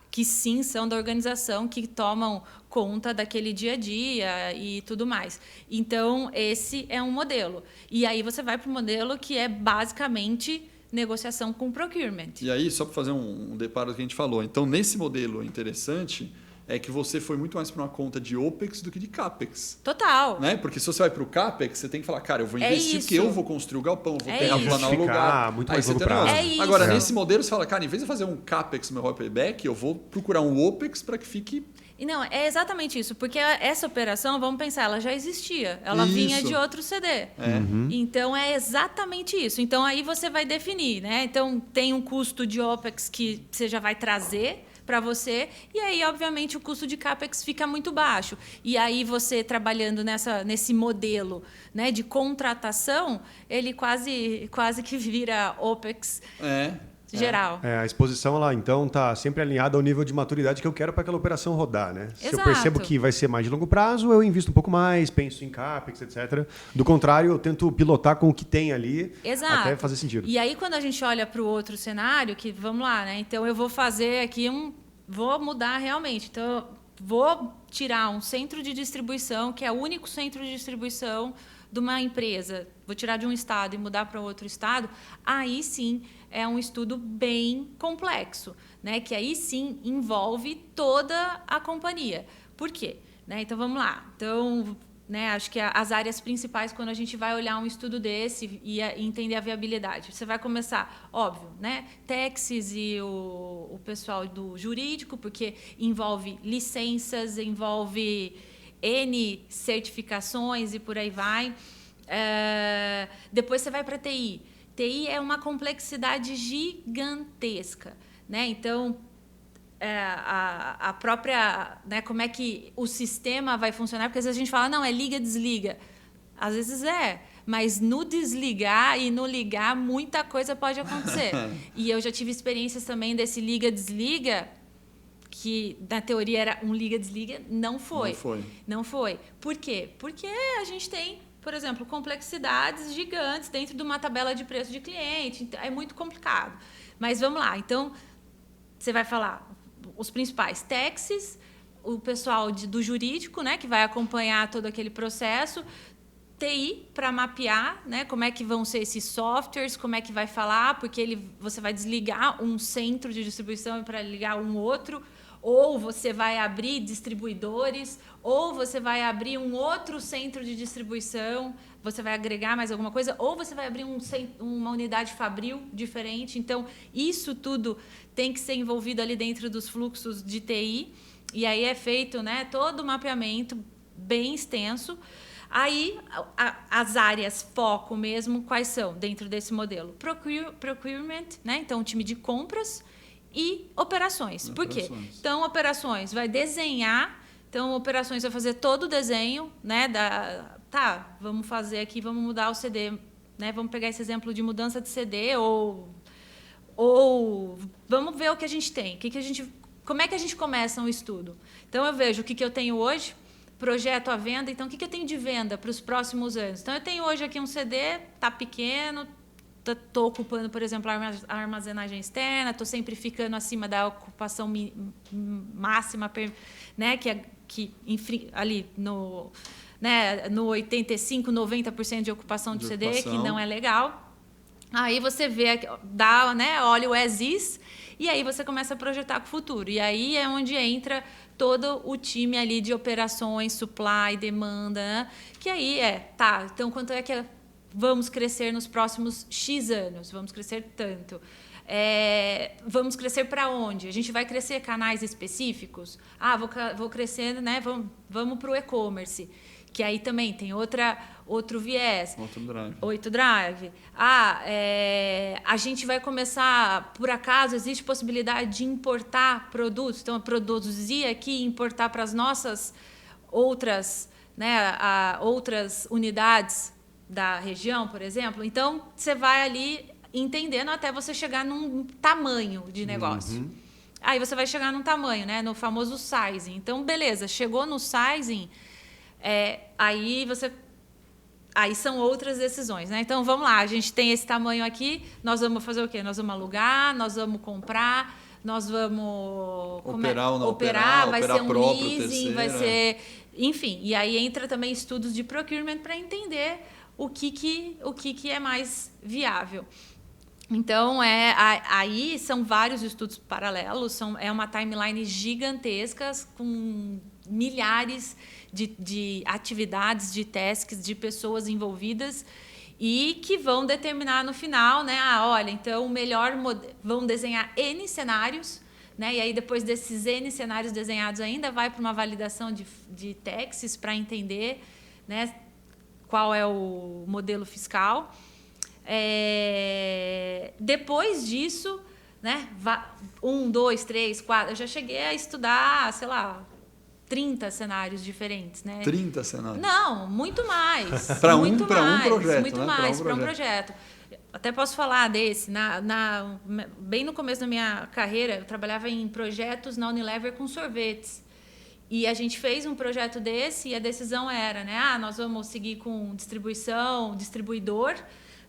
que sim são da organização, que tomam conta daquele dia a dia e tudo mais. Então, esse é um modelo. E aí você vai para o modelo que é basicamente negociação com procurement. E aí, só para fazer um deparo do que a gente falou, então, nesse modelo interessante... é que você foi muito mais para uma conta de OPEX do que de CAPEX. Total. Né? Porque se você vai para o CAPEX, você tem que falar, cara, eu vou investir porque eu vou construir o galpão, vou terraplanar o lugar. Muito mais longo prazo. Agora, nesse modelo, você fala, cara, em vez de fazer um CAPEX no meu ROI payback, eu vou procurar um OPEX para que fique... Não, é exatamente isso. Porque essa operação, vamos pensar, ela já existia. Ela vinha de outro CD. Então, é exatamente isso. Então, aí você vai definir, né? Então, tem um custo de OPEX que você já vai trazer para você, e aí, obviamente, o custo de CAPEX fica muito baixo. E aí, você trabalhando nesse modelo, né, de contratação, ele quase que vira OPEX geral. A exposição, ela, então, está sempre alinhada ao nível de maturidade que eu quero para aquela operação rodar. Né? Se eu percebo que vai ser mais de longo prazo, eu invisto um pouco mais, penso em CAPEX, etc. Do contrário, eu tento pilotar com o que tem ali até fazer sentido. E aí, quando a gente olha para o outro cenário, que vamos lá, né? Então, eu vou fazer aqui vou mudar realmente. Então, vou tirar um centro de distribuição, que é o único centro de distribuição de uma empresa. Vou tirar de um estado e mudar para outro estado. Aí sim é um estudo bem complexo, né? Que aí sim envolve toda a companhia. Por quê? Né? Então vamos lá. Então, né, acho que as áreas principais quando a gente vai olhar um estudo desse e entender a viabilidade. Você vai começar, óbvio, né, taxes e o pessoal do jurídico, porque envolve licenças, envolve N certificações e por aí vai. Depois você vai para TI. TI é uma complexidade gigantesca, né? Então, a própria, né, como é que o sistema vai funcionar, porque às vezes a gente fala, não, é liga, desliga. Às vezes mas no desligar e no ligar, muita coisa pode acontecer. E eu já tive experiências também desse liga, desliga, que na teoria era um liga, desliga, não foi. Não foi. Por quê? Porque a gente tem, por exemplo, complexidades gigantes dentro de uma tabela de preço de cliente, é muito complicado. Mas vamos lá, então, você vai falar os principais taxes, o pessoal do jurídico, né, que vai acompanhar todo aquele processo, TI para mapear, né, como é que vão ser esses softwares, como é que vai falar, porque você vai desligar um centro de distribuição para ligar um outro, ou você vai abrir distribuidores, ou você vai abrir um outro centro de distribuição, você vai agregar mais alguma coisa, ou você vai abrir uma unidade fabril diferente. Então, isso tudo tem que ser envolvido ali dentro dos fluxos de TI, e aí é feito, né, todo o mapeamento bem extenso. Aí, as áreas foco mesmo, quais são dentro desse modelo? Procurement, né? Então, o time de compras e operações. Por quê? Então, operações vai desenhar, então, operações vai fazer todo o desenho, né? Vamos fazer aqui, vamos mudar o CD, né? Vamos pegar esse exemplo de mudança de CD ou vamos ver o que a gente tem, como é que a gente começa um estudo. Então, eu vejo o que eu tenho hoje, projeto à venda, então o que eu tenho de venda para os próximos anos? Então, eu tenho hoje aqui um CD, está pequeno, estou ocupando, por exemplo, a armazenagem externa, estou sempre ficando acima da ocupação máxima, né, que ali né, no 85%, 90% de ocupação de CD, que não é legal. Aí você vê, dá, né, olha o as is, e aí você começa a projetar com o futuro. E aí é onde entra todo o time ali de operações, supply, demanda, né? Que aí então quanto é que vamos crescer nos próximos X anos? Vamos crescer tanto. Vamos crescer para onde? A gente vai crescer canais específicos? Vou crescer, né? Vamos para o e-commerce, que aí também tem outro viés. Outro drive. A gente vai começar, por acaso, existe possibilidade de importar produtos? Então, produzir aqui e importar para as nossas outras, né, outras unidades da região, por exemplo. Então, você vai ali entendendo até você chegar num tamanho de negócio. Aí você vai chegar num tamanho, né, no famoso sizing. Então, beleza, chegou no sizing, aí são outras decisões, né? Então, vamos lá, a gente tem esse tamanho aqui, nós vamos fazer o quê? Nós vamos alugar, nós vamos comprar, nós vamos operar ou não operar, vai operar ser um próprio, leasing, terceiro, vai ser... Enfim, e aí entra também estudos de procurement para entender o que é mais viável. Então, aí são vários estudos paralelos, é uma timeline gigantesca com milhares de atividades, de tasks, de pessoas envolvidas e que vão determinar no final, né? Olha, então vão desenhar N cenários, né? E aí depois desses N cenários desenhados ainda vai para uma validação de taxes para entender, né, qual é o modelo fiscal. Depois disso, né, 1, 2, 3, 4, eu já cheguei a estudar, sei lá, 30 cenários diferentes, né? 30 cenários? Não, muito mais. Para um projeto, muito né? mais para um projeto. Até posso falar desse. Bem no começo da minha carreira, eu trabalhava em projetos na Unilever com sorvetes. E a gente fez um projeto desse e a decisão era, né? Nós vamos seguir com distribuidor,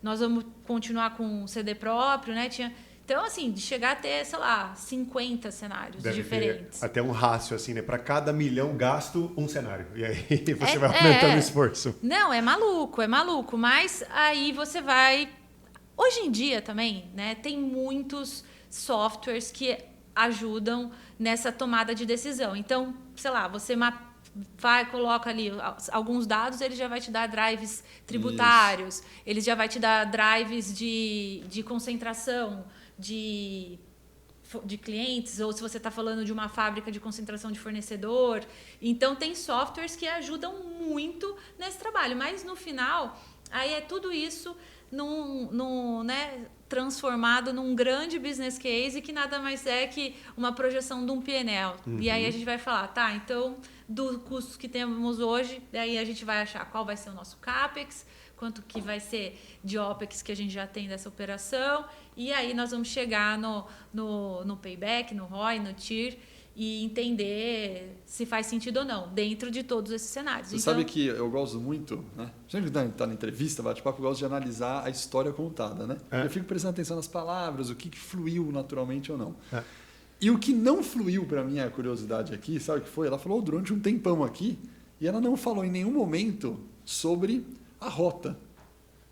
nós vamos continuar com CD próprio, né? Então, assim, de chegar a ter, sei lá, 50 cenários diferentes. Até um rácio, assim, né? Para cada $1 milhão gasto, um cenário. E aí você vai aumentando o esforço. Não, é maluco. Mas aí você vai... Hoje em dia também, né? Tem muitos softwares que ajudam nessa tomada de decisão. Então, sei lá, você coloca ali alguns dados, ele já vai te dar drives tributários, ele já vai te dar drives de concentração de clientes, ou se você está falando de uma fábrica de concentração de fornecedor. Então, tem softwares que ajudam muito nesse trabalho, mas no final, aí é tudo isso né, transformado num grande business case que nada mais é que uma projeção de um P&L. E aí a gente vai falar, então, dos custos que temos hoje, daí a gente vai achar qual vai ser o nosso CAPEX, quanto que vai ser de OPEX que a gente já tem dessa operação, e aí nós vamos chegar no payback, no ROI, no TIR, e entender se faz sentido ou não, dentro de todos esses cenários. Você sabe que eu gosto muito, né? Sempre que está na entrevista, bate-papo, eu gosto de analisar a história contada, né? Eu fico prestando atenção nas palavras, o que fluiu naturalmente ou não. E o que não fluiu para mim, a curiosidade aqui, sabe o que foi? Ela falou durante um tempão aqui e ela não falou em nenhum momento sobre a rota.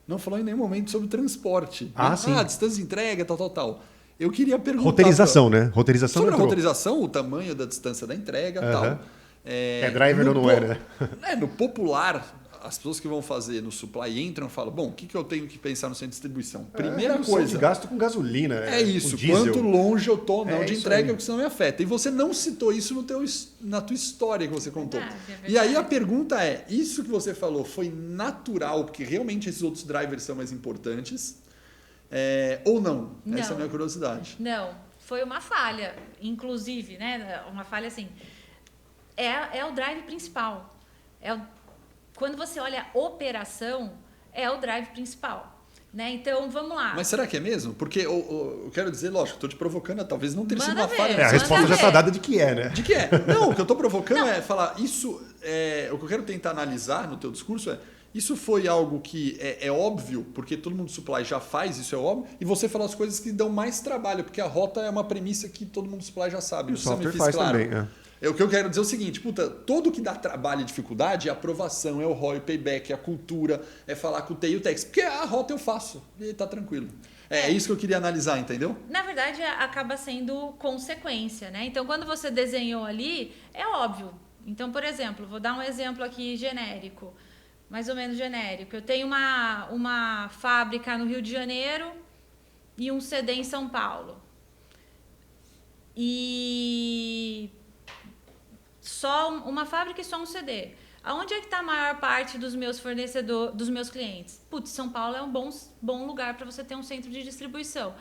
Não falou em nenhum momento sobre o transporte. Sim. Distância de entrega, tal. Eu queria perguntar... Roteirização, né? Roteirização sobre a roteirização, o tamanho da distância da entrega e tal. Driver ou não é, né? No popular, as pessoas que vão fazer no supply entram e falam, o que eu tenho que pensar no centro de distribuição? Primeira coisa... de gasto com gasolina. Isso, quanto longe eu estou de entrega, porque senão me afeta. E você não citou isso na tua história que você contou. E aí a pergunta é, isso que você falou foi natural, porque realmente esses outros drivers são mais importantes, ou não? Essa é a minha curiosidade. Não, foi uma falha, inclusive, né? Uma falha assim, é o drive principal. Quando você olha a operação, é o drive principal. Né? Então, vamos lá. Mas será que é mesmo? Porque eu quero dizer, lógico, estou te provocando, talvez não tenha sido uma falha. A resposta já está dada de que é, né? De que é. Não, o que eu estou provocando é falar, isso, o que eu quero tentar analisar no teu discurso isso foi algo que é óbvio, porque todo mundo do supply já faz, isso é óbvio, e você falou as coisas que dão mais trabalho, porque a rota é uma premissa que todo mundo do supply já sabe. O software faz claro. Também, O que eu quero dizer é o seguinte, tudo que dá trabalho e dificuldade é aprovação, é o ROI, o payback, é a cultura, é falar com o TI e o Tex. Porque a rota eu faço e tá tranquilo. É isso que eu queria analisar, entendeu? Na verdade, acaba sendo consequência, né? Então, quando você desenhou ali, é óbvio. Então, por exemplo, vou dar um exemplo aqui genérico, mais ou menos genérico. Eu tenho uma fábrica no Rio de Janeiro e um CD em São Paulo. E só uma fábrica e só um CD. Aonde é que está a maior parte dos meus fornecedores, dos meus clientes? São Paulo é um bom lugar para você ter um centro de distribuição.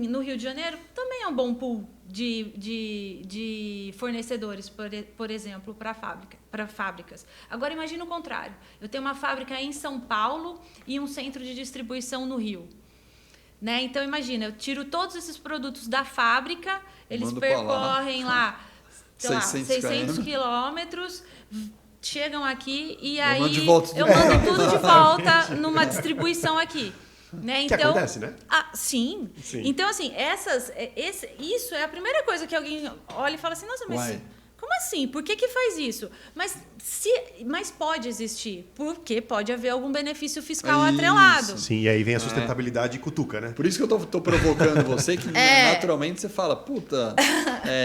No Rio de Janeiro também é um bom pool de fornecedores, por exemplo, para fábricas. Agora imagine o contrário. Eu tenho uma fábrica em São Paulo e um centro de distribuição no Rio. Né? Então imagina, eu tiro todos esses produtos da fábrica, eles percorrem lá 600 quilômetros, chegam aqui e aí eu mando tudo de volta numa distribuição aqui. Né? Então, que acontece, né? Sim. Então, assim, isso é a primeira coisa que alguém olha e fala assim, nossa, mas como assim? Por que faz isso? Mas pode existir, porque pode haver algum benefício fiscal atrelado. Sim, e aí vem a sustentabilidade e cutuca, né? Por isso que eu tô provocando você, que naturalmente você fala,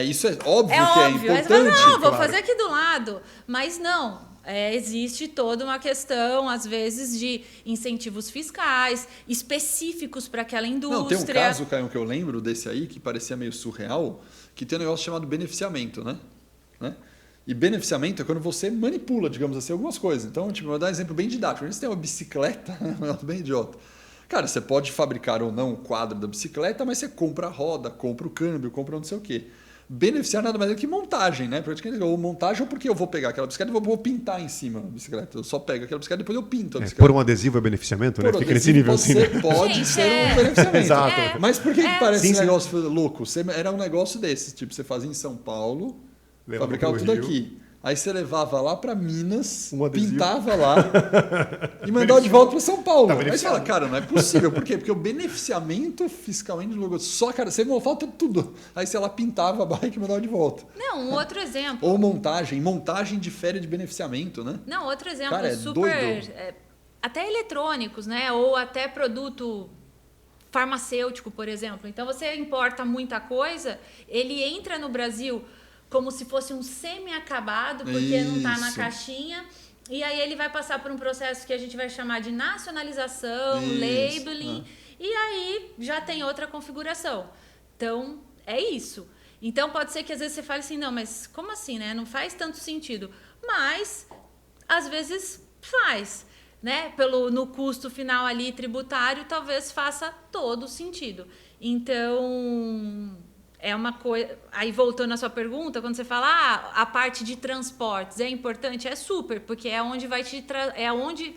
isso é óbvio que é importante. Aí você fala, vou fazer aqui do lado. Mas não. Existe toda uma questão, às vezes, de incentivos fiscais específicos para aquela indústria. Não, tem um caso, Caio, que eu lembro desse aí, que parecia meio surreal, que tem um negócio chamado beneficiamento, né? E beneficiamento é quando você manipula, digamos assim, algumas coisas. Então, vou dar um exemplo bem didático. Você tem uma bicicleta, bem idiota. Cara, você pode fabricar ou não o quadro da bicicleta, mas você compra a roda, compra o câmbio, compra não sei o quê. Beneficiar nada mais do que montagem, né? Ou montagem, ou porque eu vou pegar aquela bicicleta e vou pintar em cima da bicicleta. Eu só pego aquela bicicleta e depois eu pinto a bicicleta. Por um adesivo é beneficiamento, né? Fica nesse nível assim. Pode ser um beneficiamento. Exato. Mas por que parece esse negócio louco? Era um negócio desse. Tipo, você fazia em São Paulo, fabricava tudo aqui. Aí você levava lá para Minas, pintava lá e mandava de volta para São Paulo. Aí você fala, cara, não é possível. Por quê? Porque o beneficiamento fiscalmente só, cara, você falta tudo. Aí você lá pintava a bike e mandava de volta. Não, um outro exemplo. Ou montagem. Montagem difere de beneficiamento, né? Não, outro exemplo cara, super... até eletrônicos, né? Ou até produto farmacêutico, por exemplo. Então, você importa muita coisa, ele entra no Brasil como se fosse um semi-acabado, porque não está na caixinha. E aí ele vai passar por um processo que a gente vai chamar de nacionalização, labeling. E aí já tem outra configuração. Então, é isso. Então, pode ser que às vezes você fale assim, não, mas como assim, né? Não faz tanto sentido. Mas, às vezes, faz. Né? No custo final ali tributário, talvez faça todo sentido. Então... é uma coisa. Aí, voltando à sua pergunta, quando você fala a parte de transportes é importante, é super, porque é onde vai te é onde.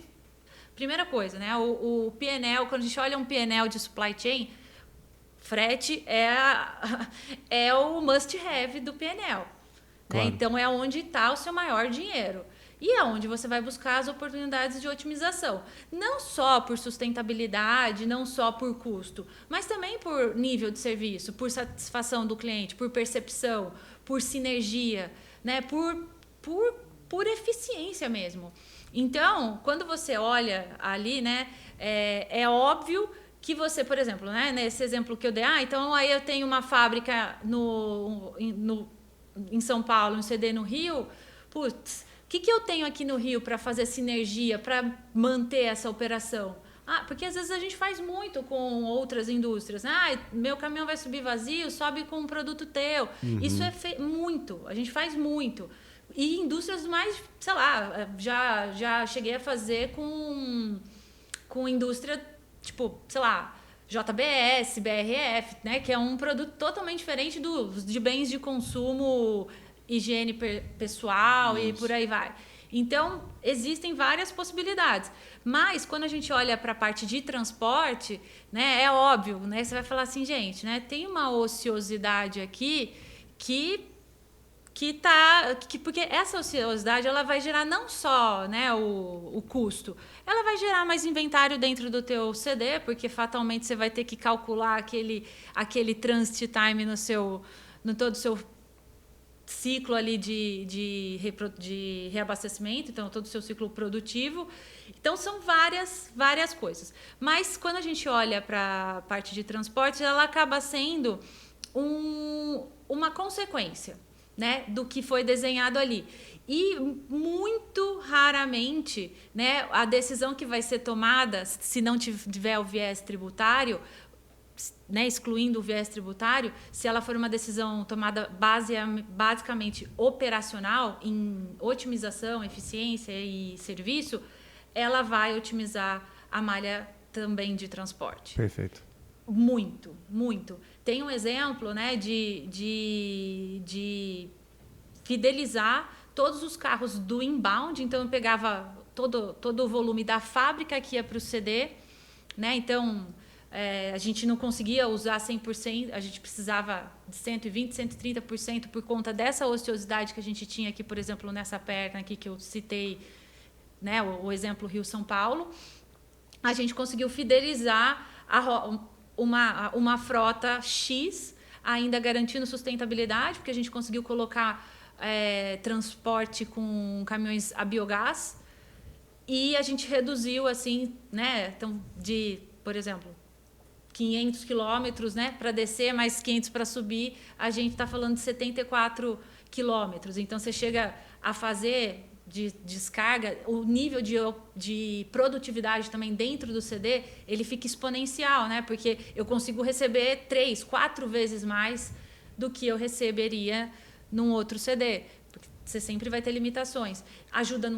Primeira coisa, né? O PNL, quando a gente olha um PNL de supply chain, frete é o must-have do PNL. Claro. Né? Então, é onde está o seu maior dinheiro. E é onde você vai buscar as oportunidades de otimização. Não só por sustentabilidade, não só por custo, mas também por nível de serviço, por satisfação do cliente, por percepção, por sinergia, né? por eficiência mesmo. Então, quando você olha ali, né, é óbvio que você, por exemplo, né, nesse exemplo que eu dei, então aí eu tenho uma fábrica em São Paulo, um CD no Rio, putz, o que eu tenho aqui no Rio para fazer sinergia, para manter essa operação? Porque às vezes a gente faz muito com outras indústrias. Meu caminhão vai subir vazio, sobe com um produto teu. Uhum. Isso é muito, a gente faz muito. E indústrias mais, sei lá, já cheguei a fazer com indústria, tipo, sei lá, JBS, BRF, né, que é um produto totalmente diferente de bens de consumo, higiene pessoal. Isso. E por aí vai. Então, existem várias possibilidades. Mas, quando a gente olha para a parte de transporte, né, é óbvio, né, você vai falar assim, gente, né, tem uma ociosidade aqui porque essa ociosidade ela vai gerar não só, né, o custo, ela vai gerar mais inventário dentro do teu CD, porque fatalmente você vai ter que calcular aquele transit time no todo o seu ciclo ali de reabastecimento, então todo o seu ciclo produtivo. Então são várias coisas. Mas quando a gente olha para a parte de transporte, ela acaba sendo uma consequência, né, do que foi desenhado ali. E muito raramente, né, a decisão que vai ser tomada, se não tiver o viés tributário, né, excluindo o viés tributário, se ela for uma decisão tomada basicamente operacional, em otimização, eficiência e serviço, ela vai otimizar a malha também de transporte. Perfeito. Muito, muito. Tem um exemplo, né, de fidelizar todos os carros do inbound. Então, eu pegava todo o volume da fábrica que ia para o CD, né? Então, a gente não conseguia usar 100%, a gente precisava de 120%, 130% por conta dessa ociosidade que a gente tinha aqui, por exemplo, nessa perna aqui que eu citei, né, o exemplo Rio-São Paulo. A gente conseguiu fidelizar uma frota X, ainda garantindo sustentabilidade, porque a gente conseguiu colocar transporte com caminhões a biogás, e a gente reduziu, assim, né, então, por exemplo, 500 quilômetros, né, para descer, mais 500 para subir, a gente está falando de 74 quilômetros. Então, você chega a fazer de descarga, o nível de produtividade também dentro do CD, ele fica exponencial, né, porque eu consigo receber 3, 4 vezes mais do que eu receberia num outro CD. Porque você sempre vai ter limitações. Ajuda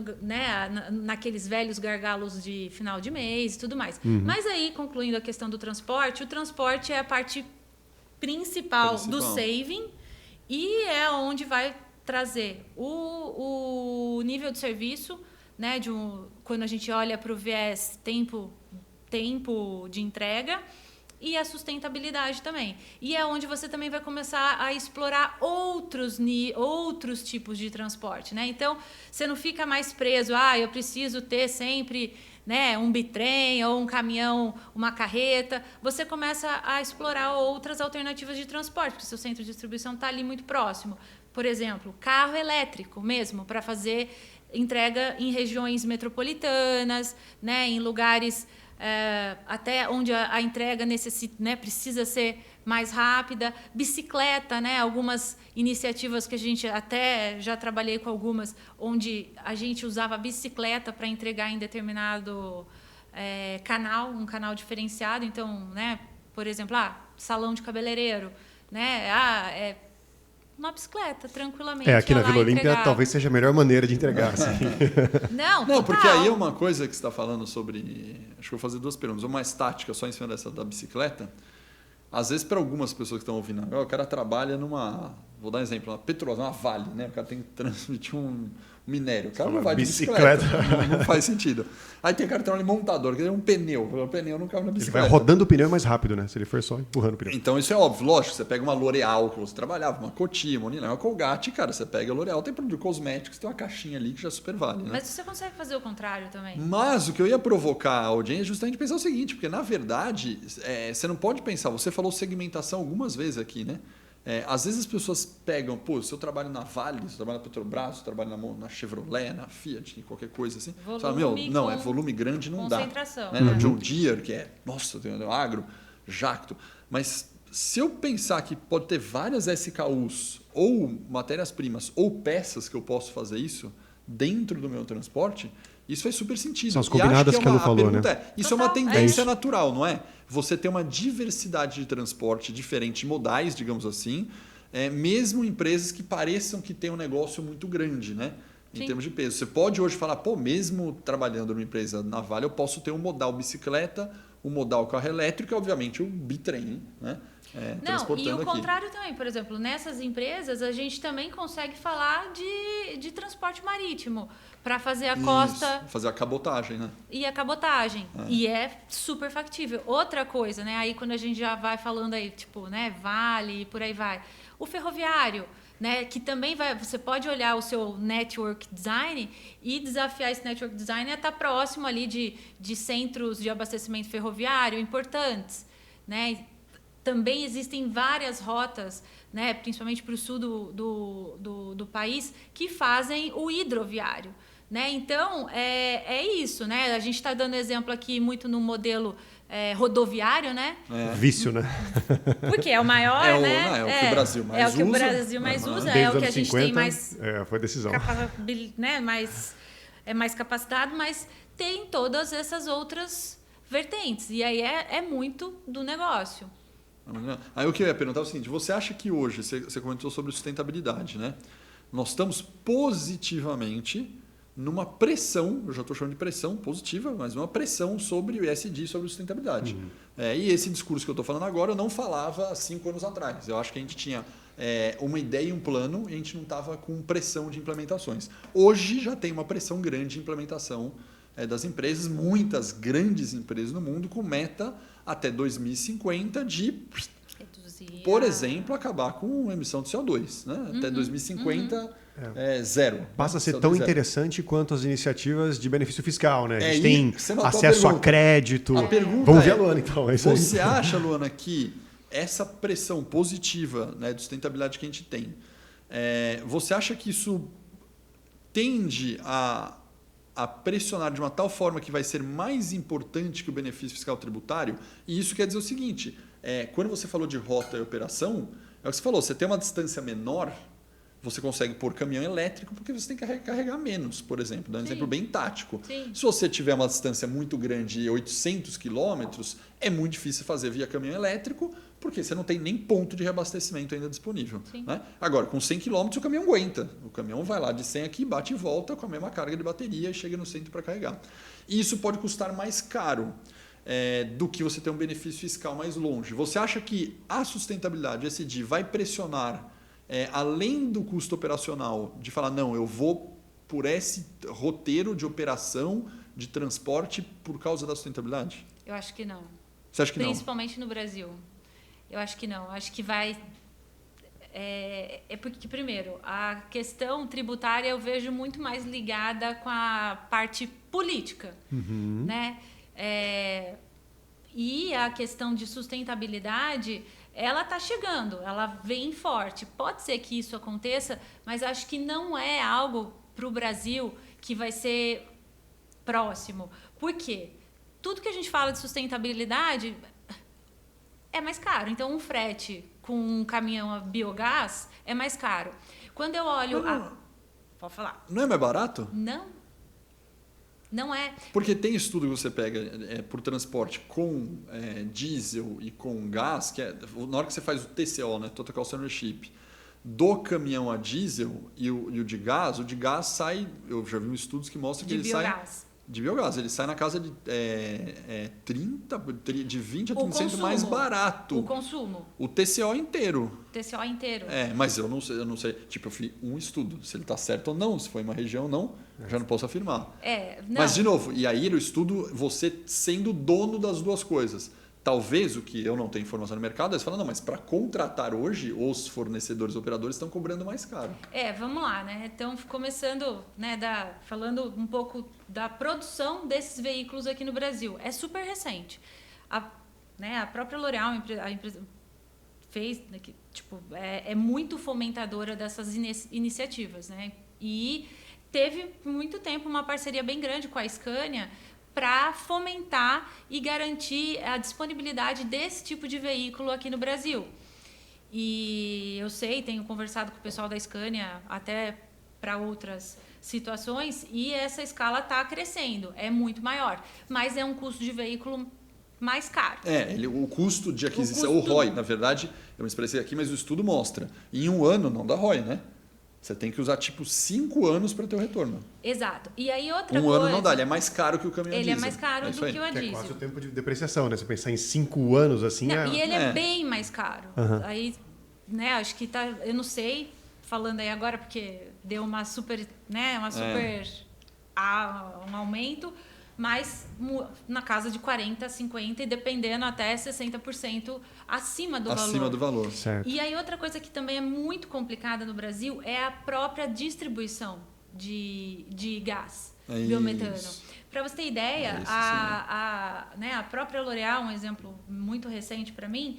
naqueles velhos gargalos de final de mês e tudo mais. Mas aí, concluindo a questão do transporte, o transporte é a parte principal do saving e é onde vai trazer o nível de serviço, né, quando a gente olha para o viés tempo de entrega, e a sustentabilidade também. E é onde você também vai começar a explorar outros tipos de transporte, né? Então, você não fica mais preso, eu preciso ter sempre, né, um bitrem ou um caminhão, uma carreta. Você começa a explorar outras alternativas de transporte, porque o seu centro de distribuição está ali muito próximo. Por exemplo, carro elétrico mesmo, para fazer entrega em regiões metropolitanas, né, em lugares até onde a entrega necessita, né, precisa ser mais rápida. Bicicleta, né, algumas iniciativas que a gente até já trabalhei com algumas, onde a gente usava a bicicleta para entregar em determinado canal, um canal diferenciado. Então, né, por exemplo, salão de cabeleireiro, né, uma bicicleta, tranquilamente. Aqui na Vila Olímpia talvez seja a melhor maneira de entregar. Assim. Não, porque aí é uma coisa que você está falando sobre... Acho que eu vou fazer 2 perguntas. Uma estática, só em cima dessa da bicicleta. Às vezes, para algumas pessoas que estão ouvindo agora, o cara trabalha numa... Vou dar um exemplo, uma Petrobras, uma Vale, né? O cara tem que transmitir um minério. O cara não vai de bicicleta. Não faz sentido. Aí tem o cara que trabalha em montador, que tem um pneu. O pneu não cabe na bicicleta. Ele vai rodando o pneu mais rápido, né? Se ele for só empurrando o pneu. Então isso é óbvio. Lógico, você pega uma L'Oréal que você trabalhava, uma Coty, uma Unilever, uma Colgate, cara, você pega a L'Oréal, tem produto de cosméticos, tem uma caixinha ali que já super vale, né? Mas você consegue fazer o contrário também. Mas o que eu ia provocar a audiência é justamente pensar o seguinte, porque na verdade, você não pode pensar, você falou segmentação algumas vezes aqui, né? Às vezes as pessoas pegam, se eu trabalho na Vale, se eu trabalho na Petrobras, se eu trabalho na Chevrolet, na Fiat, qualquer coisa assim. Não, volume grande não dá. Concentração. Né? Na John Deere, que tem agro, Jacto. Mas se eu pensar que pode ter várias SKUs, ou matérias-primas, ou peças que eu posso fazer isso dentro do meu transporte, isso faz super sentido. São as combinadas que a Lu falou, né? Isso é uma tendência natural, não é? Você ter uma diversidade de transporte diferente, modais, digamos assim, mesmo empresas que pareçam que têm um negócio muito grande, né? Em termos de peso. Você pode hoje falar, mesmo trabalhando numa empresa naval, eu posso ter um modal bicicleta, um modal carro elétrico e, obviamente, o bitrem, né? E o contrário também, por exemplo, nessas empresas a gente também consegue falar de transporte marítimo para fazer a costa... fazer a cabotagem, né? E a cabotagem. E é super factível. Outra coisa, né? Aí quando a gente já vai falando aí, tipo, né? Vale e por aí vai. O ferroviário, né? Que também você pode olhar o seu network design e desafiar esse network design a estar próximo ali de centros de abastecimento ferroviário importantes, né? também existem várias rotas, né, principalmente para o sul do país, que fazem o hidroviário. Né? Então, é isso. Né? A gente está dando exemplo aqui muito no modelo rodoviário, né? Vício, né? Porque é o maior, né? É o que o Brasil mais usa. É o que o Brasil mais usa, Desde é o que a 50, gente tem mais... foi decisão. Né? mais capacitado, mas tem todas essas outras vertentes. E aí é muito do negócio. Aí o que eu ia perguntar é o seguinte, você acha que hoje, você comentou sobre sustentabilidade, né? Nós estamos positivamente numa pressão, eu já estou chamando de pressão positiva, mas uma pressão sobre o ESG, sobre sustentabilidade. E esse discurso que eu estou falando agora eu não falava há 5 anos atrás. Eu acho que a gente tinha uma ideia e um plano e a gente não estava com pressão de implementações. Hoje já tem uma pressão grande de implementação das empresas, muitas grandes empresas no mundo com meta até 2050 de, por exemplo, acabar com a emissão de CO2. Né? Até 2050... zero. Passa a ser tão interessante quanto as iniciativas de benefício fiscal, né? A gente tem acesso a crédito. A pergunta Vamos ver a Luana, então. Você acha, Luana, que essa pressão positiva, né, de sustentabilidade que a gente tem, você acha que isso tende a pressionar de uma tal forma que vai ser mais importante que o benefício fiscal tributário? E isso quer dizer o seguinte, quando você falou de rota e operação, é o que você falou, você tem uma distância menor, você consegue pôr caminhão elétrico porque você tem que carregar menos, por exemplo. Dá um exemplo bem tático. Sim. Se você tiver uma distância muito grande, 800 quilômetros, é muito difícil fazer via caminhão elétrico porque você não tem nem ponto de reabastecimento ainda disponível. Né? Agora, com 100 quilômetros, o caminhão aguenta. O caminhão vai lá de 100 aqui, bate e volta com a mesma carga de bateria e chega no centro para carregar. E isso pode custar mais caro do que você ter um benefício fiscal mais longe. Você acha que a sustentabilidade, esse ESG, vai pressionar além do custo operacional, de falar, não, eu vou por esse roteiro de operação, de transporte, por causa da sustentabilidade? Eu acho que não. Você acha que não? Principalmente no Brasil. Eu acho que não. Acho que vai... porque, primeiro, a questão tributária eu vejo muito mais ligada com a parte política. Né? E a questão de sustentabilidade... ela está chegando, ela vem forte. Pode ser que isso aconteça, mas acho que não é algo para o Brasil que vai ser próximo. Por quê? Tudo que a gente fala de sustentabilidade é mais caro. Então, um frete com um caminhão a biogás é mais caro. Quando eu olho... Pode falar. Não é mais barato? Não é. Porque tem estudo que você pega por transporte com diesel e com gás, que na hora que você faz o TCO, né, Total Cost of Ownership, do caminhão a diesel e o de gás sai, eu já vi estudos que mostram que ele sai... De biogás, ele sai na casa de 20 a 30% mais barato. O consumo. O TCO inteiro. TCO inteiro. Mas eu não sei. Tipo, eu fiz um estudo. Se ele está certo ou não, se foi uma região ou não, eu já não posso afirmar. Não. Mas, de novo, e aí o estudo, você sendo dono das duas coisas. Talvez o que eu não tenho informação no mercado, eles falam, não, mas para contratar hoje, os fornecedores, operadores estão cobrando mais caro. Vamos lá, né? Então, começando, né, falando um pouco da produção desses veículos aqui no Brasil. É super recente. A própria L'Oréal, a empresa fez, né, que, tipo, é muito fomentadora dessas iniciativas, né? E teve muito tempo uma parceria bem grande com a Scania para fomentar e garantir a disponibilidade desse tipo de veículo aqui no Brasil. E eu tenho conversado com o pessoal da Scania até para outras situações, e essa escala está crescendo, é muito maior, mas é um custo de veículo mais caro. O custo de aquisição, o ROI, na verdade, eu me expressei aqui, mas o estudo mostra, em um ano não dá ROI, né? Você tem que usar, 5 anos para ter o retorno. Exato. E aí outra coisa... Um ano não dá, ele é mais caro que o caminhão diesel. Ele é mais caro do que o a diesel. É quase o tempo de depreciação, né? Você pensar em 5 anos, assim... E ele é bem mais caro. Aí, né, acho que tá... Eu não sei, falando aí agora, porque deu uma super... Né, um aumento, mas na casa de 40%, 50% e dependendo até 60% acima do valor. Acima do valor. Certo. E aí outra coisa que também é muito complicada no Brasil é a própria distribuição de gás biometano. Para você ter ideia, A própria L'Oréal, um exemplo muito recente para mim,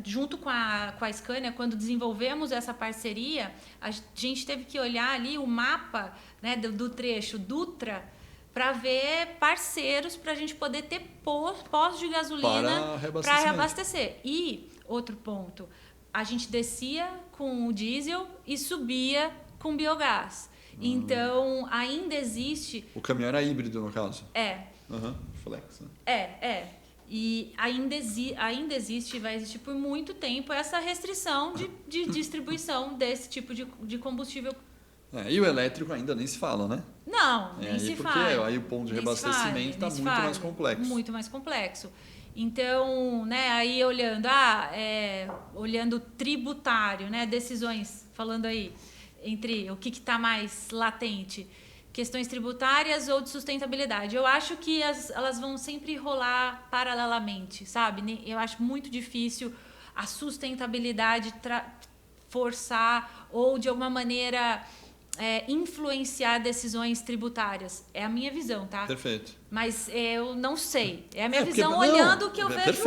junto com a Scania, quando desenvolvemos essa parceria, a gente teve que olhar ali o mapa, né, do trecho Dutra para ver parceiros para a gente poder ter postos de gasolina para reabastecer. E, outro ponto, a gente descia com o diesel e subia com biogás. Então, ainda existe... O caminhão era híbrido, no caso? Flex, né? E ainda existe, vai existir por muito tempo, essa restrição de distribuição desse tipo de combustível. E o elétrico ainda nem se fala, né? Não, nem se fala. Porque aí o ponto de reabastecimento está muito mais complexo. Muito mais complexo. Então, né, aí olhando o tributário, né, decisões, falando aí, entre o que está mais latente, questões tributárias ou de sustentabilidade. Eu acho que elas vão sempre rolar paralelamente, sabe? Eu acho muito difícil a sustentabilidade forçar ou, de alguma maneira, influenciar decisões tributárias. É a minha visão, tá? Perfeito. Mas eu não sei. É a minha visão olhando o que eu vejo,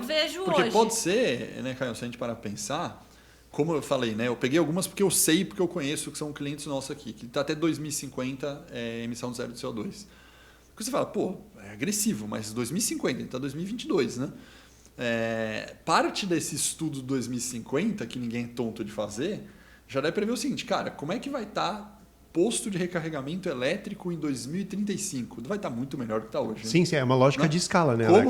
vejo porque hoje. Pode ser, né, Caio, se a gente parar pra pensar, como eu falei, né, eu peguei algumas porque eu sei, porque eu conheço, que são clientes nossos aqui, que está até 2050 emissão zero de CO2. Porque você fala, pô, é agressivo, mas 2050, está 2022, né? Parte desse estudo de 2050, que ninguém é tonto de fazer, já deve prever o seguinte, cara, como é que vai estar posto de recarregamento elétrico em 2035? Vai estar muito melhor do que está hoje. Sim, é uma lógica de escala, né, Alex?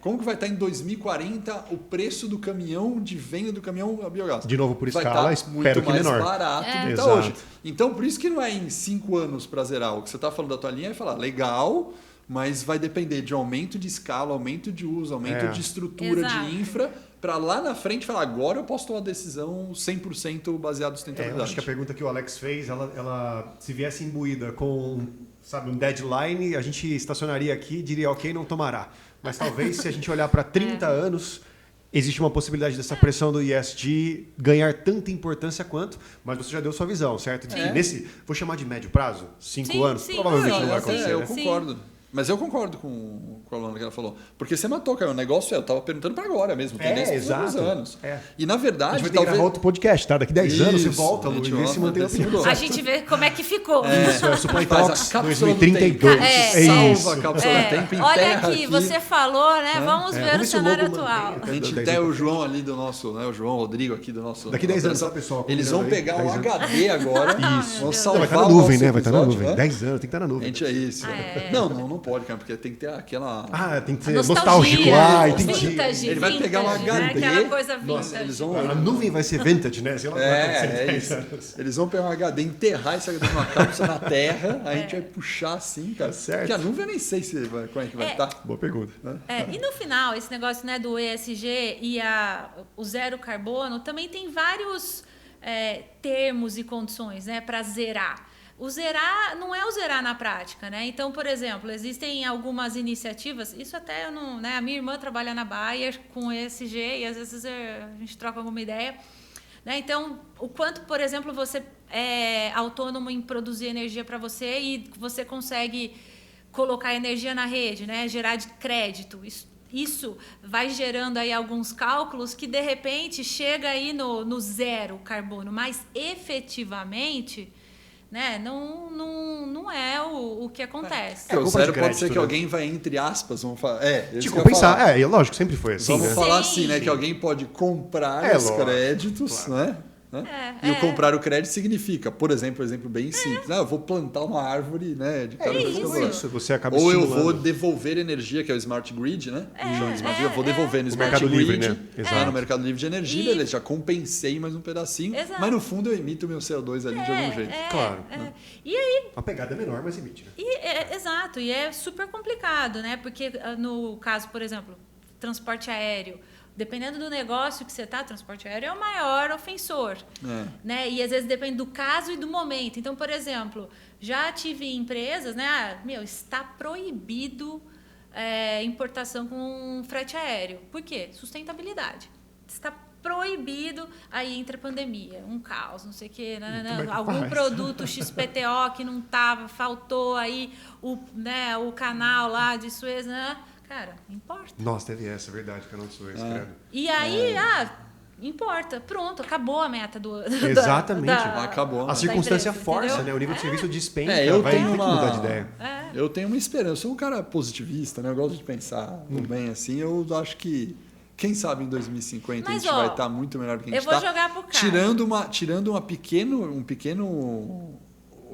Como que vai estar em 2040 o preço do caminhão, de venda do caminhão a biogás? De novo, por escala, vai espero que menor. Muito mais barato do que está hoje. Então, por isso que não é em 5 anos para zerar. O que você está falando da tua linha é falar, legal, mas vai depender de aumento de escala, aumento de uso, aumento de estrutura, de infra, para lá na frente falar, agora eu posso tomar uma decisão 100% baseada em sustentabilidade. Acho que a pergunta que o Alex fez, ela se viesse imbuída com, sabe, um deadline, a gente estacionaria aqui e diria, ok, não tomará. Mas talvez, se a gente olhar para 30 anos, existe uma possibilidade dessa pressão do ESG ganhar tanta importância quanto, mas você já deu sua visão, certo? Nesse, vou chamar de médio prazo, 5 anos, provavelmente não vai acontecer. Eu concordo. Mas eu concordo com a Alana que ela falou. Porque você matou, cara. O negócio eu estava perguntando para agora mesmo. Tem alguns anos. E na verdade... A gente vai ter que gravar outro podcast, tá? Daqui 10 anos você volta, Lu, e vê se mantém a gente vê como é que ficou. Isso, é o Supply Talks 2032. Salva a cápsula do tempo, olha aqui, você falou, né? Vamos ver o cenário atual. A gente tem o João ali do nosso... O João Rodrigo aqui do nosso... Daqui 10 anos, pessoal? Eles vão pegar um HD agora. Isso. Vão salvar. Vai estar na nuvem, né? Vai estar na nuvem. 10 anos, tem que estar na nuvem. Gente, é isso. Não pode, cara, porque tem que ter aquela... tem que ser nostálgico. Entendi. Vintage, ele vai pegar um HD. Né? Aquela coisa vintage. Nossa, a nuvem vai ser vintage, né? Sei lá, isso. Eles vão pegar um HD, enterrar esse HD numa cápsula na Terra, a gente vai puxar assim, cara. Certo. Porque a nuvem eu nem sei como é que vai estar. Boa pergunta. E no final, esse negócio, né, do ESG e o zero carbono, também tem vários termos e condições, né, para zerar. O zerar não é o zerar na prática, né? Então, por exemplo, existem algumas iniciativas, isso até eu não, né? A minha irmã trabalha na Bayer com ESG e às vezes a gente troca alguma ideia, né? Então, o quanto, por exemplo, você é autônomo em produzir energia para você e você consegue colocar energia na rede, né? Gerar de crédito. Isso vai gerando aí alguns cálculos que, de repente, chega aí no zero carbono, mas efetivamente... Né? Não é o que acontece. O zero pode ser que alguém vai, entre aspas, vamos falar. Compensar. Lógico, sempre foi assim. Vamos falar assim, né? Que alguém pode comprar os créditos, claro. Né? E o comprar o crédito significa, por exemplo, bem simples. Eu vou plantar uma árvore, né, de cada vez que eu vou. Você acaba ou eu vou devolver energia, que é o Smart Grid, né? Eu vou devolver no Smart Grid, Livre, né? No Mercado Livre de Energia, beleza, já compensei mais um pedacinho, mas no fundo eu emito meu CO2 ali de algum jeito. Claro. E aí... A pegada é menor, mas emite. Né? Exato, e é super complicado, né? Porque no caso, por exemplo, transporte aéreo, dependendo do negócio que você está, transporte aéreo é o maior ofensor. Né? E às vezes depende do caso e do momento. Então, por exemplo, já tive empresas, né? Está proibido importação com frete aéreo. Por quê? Sustentabilidade. Está proibido, aí entra a pandemia, um caos, não sei o quê, algum produto XPTO que não tava, faltou aí o canal lá de Suez, né? Cara, importa. Nossa, teve essa, verdade, canal de Suez, credo. E aí, importa, pronto, acabou a meta do... Exatamente. Acabou. A circunstância empresa, força, entendeu? né? O nível de serviço despenca, eu vai tenho ter que mudar de ideia. Eu tenho uma esperança. Eu sou um cara positivista, né? Eu gosto de pensar bem assim. Eu acho que, quem sabe em 2050 a gente vai estar muito melhor do que a gente está. Eu vou jogar pro cara. Tirando um pequeno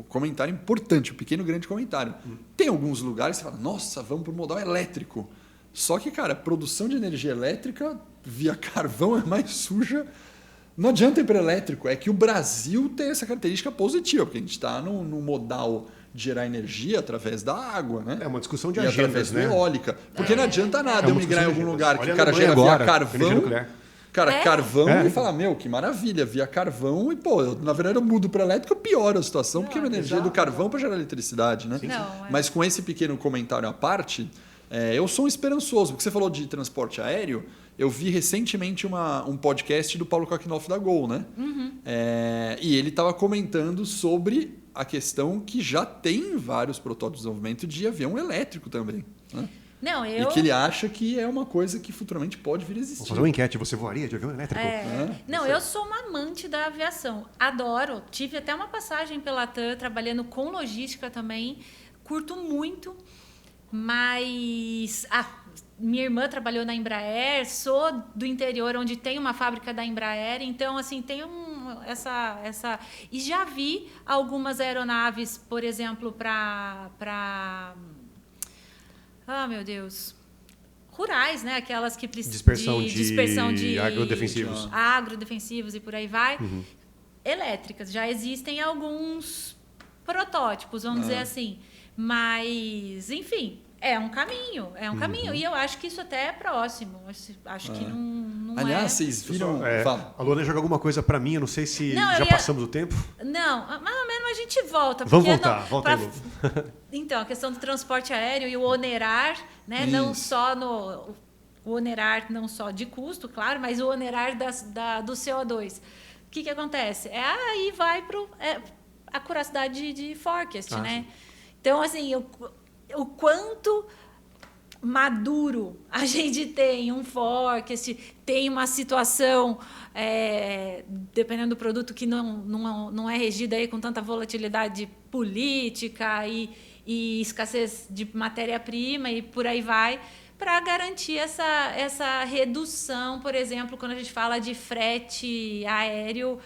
comentário importante, um pequeno grande comentário. Tem alguns lugares que você fala, nossa, vamos pro modal elétrico. Só que, cara, produção de energia elétrica via carvão é mais suja. Não adianta ir para elétrico. É que o Brasil tem essa característica positiva, porque a gente está no modal de gerar energia através da água, né? É uma discussão de agendas, através da eólica. Porque não adianta nada eu migrar em algum lugar que o cara gera via carvão. Carvão e fala, que maravilha, via carvão. E, na verdade, eu mudo para elétrico, eu pioro a situação, porque a energia do carvão para gerar eletricidade, né? Mas com esse pequeno comentário à parte... eu sou um esperançoso, porque você falou de transporte aéreo, eu vi recentemente um podcast do Paulo Kakinoff da Gol, né? E ele estava comentando sobre a questão que já tem vários protótipos de desenvolvimento de avião elétrico também, né? E que ele acha que é uma coisa que futuramente pode vir a existir. Vou fazer uma enquete, você voaria de avião elétrico? Eu sou uma amante da aviação, adoro, tive até uma passagem pela TAM, trabalhando com logística também, curto muito. Mas minha irmã trabalhou na Embraer, sou do interior onde tem uma fábrica da Embraer, então assim tem essa e já vi algumas aeronaves, por exemplo, para meu Deus, rurais, né? Aquelas que precisam dispersão de agrodefensivos e por aí vai, elétricas. Já existem alguns protótipos, vamos dizer assim. Mas, enfim, é um caminho. E eu acho que isso até é próximo. Acho que não Aliás, vocês viram... A Luana joga alguma coisa pra mim, eu não sei se passamos o tempo. Não, mais ou menos a gente volta. Vamos voltar, volta aí, Lu. Então, a questão do transporte aéreo e o onerar, né? Não só o onerar não só de custo, claro, mas o onerar do CO2. O que acontece? Aí vai para a curiosidade de forecast, né? Sim. Então, assim, o quanto maduro a gente tem um forecast, tem uma situação, dependendo do produto, que não é regida aí com tanta volatilidade política e escassez de matéria-prima e por aí vai, para garantir essa redução, por exemplo, quando a gente fala de frete aéreo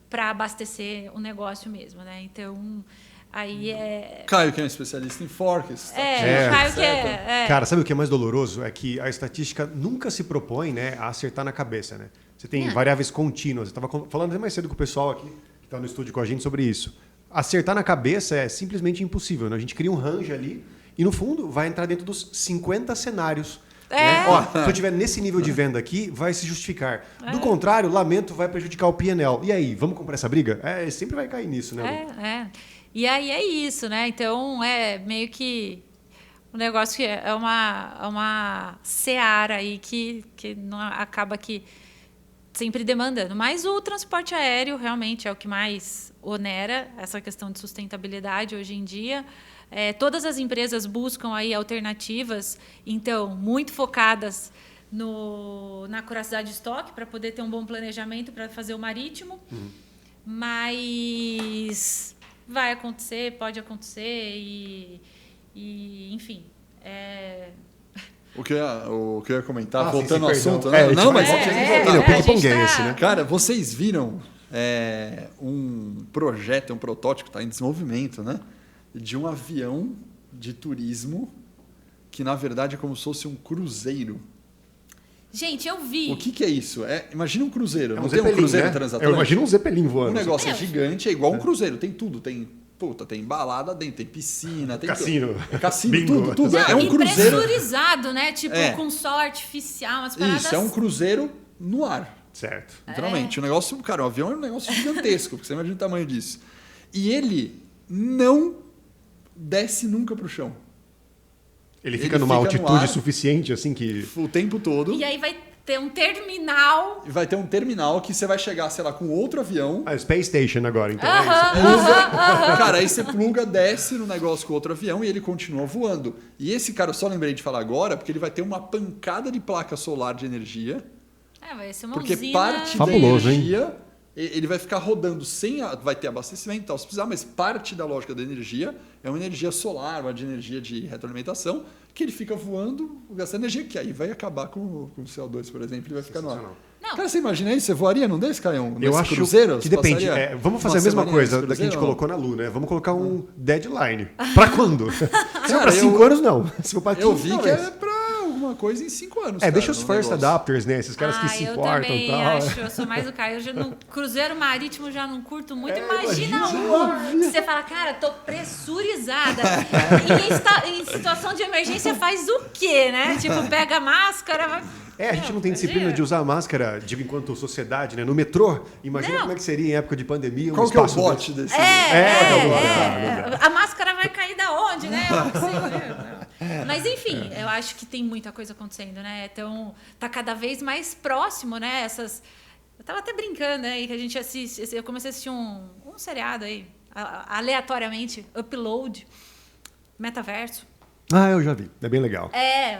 para abastecer o negócio mesmo, né? Então... Aí Caio, que é um especialista em forecast. Caio que Cara, sabe o que é mais doloroso? É que a estatística nunca se propõe, né, a acertar na cabeça, né? Você tem variáveis contínuas. Eu estava falando até mais cedo com o pessoal aqui, que está no estúdio com a gente, sobre isso. Acertar na cabeça é simplesmente impossível, né? A gente cria um range ali e, no fundo, vai entrar dentro dos 50 cenários. Né? Se eu estiver nesse nível de venda aqui, vai se justificar. Do contrário, lamento, vai prejudicar o P&L. E aí, vamos comprar essa briga? Sempre vai cair nisso, né? E aí é isso, né? Então, meio que um negócio que é uma seara aí que não acaba que sempre demandando. Mas o transporte aéreo realmente é o que mais onera essa questão de sustentabilidade hoje em dia. Todas as empresas buscam aí alternativas, então, muito focadas na curiosidade de estoque, para poder ter um bom planejamento para fazer o marítimo. Mas... vai acontecer, pode acontecer e enfim. O que eu ia comentar, voltando ao assunto, né? Né? Cara, vocês viram um projeto, um protótipo que está em desenvolvimento, né? De um avião de turismo que, na verdade, é como se fosse um cruzeiro. Gente, eu vi. O que é isso? Imagina um cruzeiro. Não tem um cruzeiro, né? Transatlântico? Eu imagino um Zeppelin voando. O negócio é gigante, é igual um cruzeiro. Tem tudo. Tem balada dentro, tem piscina, tem cassino. Cassino, tudo. Não, é um cruzeiro. Pressurizado, né? Tipo, com sol artificial, umas paradas. Isso, é um cruzeiro no ar. Certo. Literalmente. O negócio, cara, o avião é um negócio gigantesco, porque você imagina o tamanho disso. E ele não desce nunca pro chão. Ele fica numa altitude suficiente, assim, que... O tempo todo. E aí vai ter um terminal. E vai ter um terminal que você vai chegar, sei lá, com outro avião. Space Station agora, então. Cara, aí você pluga, desce no negócio com outro avião e ele continua voando. E esse cara, eu só lembrei de falar agora, porque ele vai ter uma pancada de placa solar de energia. Vai ser uma porque usina... parte Fabuloso, da energia, ele vai ficar rodando sem... vai ter abastecimento e tal, se precisar, mas parte da lógica da energia é uma energia solar, uma energia de retroalimentação, que ele fica voando, gastando energia, que aí vai acabar com o CO2, por exemplo, ele vai ficar no ar. Não. Cara, você imagina isso? Você voaria num desse, Caião? Eu acho cruzeiro, que depende. Vamos fazer a mesma coisa da que a gente colocou na Lu, né? Vamos colocar um deadline. Pra quando? Se for pra 5 anos, não. Se for pra 15, eu vi talvez. que é pra alguma coisa em 5 anos. Cara, deixa os first adapters, né? Esses caras que se importam e tal. Eu sou mais do Caio. No cruzeiro marítimo já não curto muito. Imagina você fala, cara, tô pressurizada. E em situação de emergência faz o quê, né? Tipo, pega a máscara, vai... A gente não tem disciplina de usar máscara, digo, enquanto sociedade, né? No metrô, imagina como é que seria em época de pandemia. Qual que é o bote desse? A máscara vai cair da onde, né? Mas, enfim, eu acho que tem muita coisa acontecendo, né? Então, tá cada vez mais próximo, né? Eu tava até brincando aí, que a gente assiste... Eu comecei a assistir um seriado aí, aleatoriamente, Upload, Metaverso. Eu já vi. É bem legal.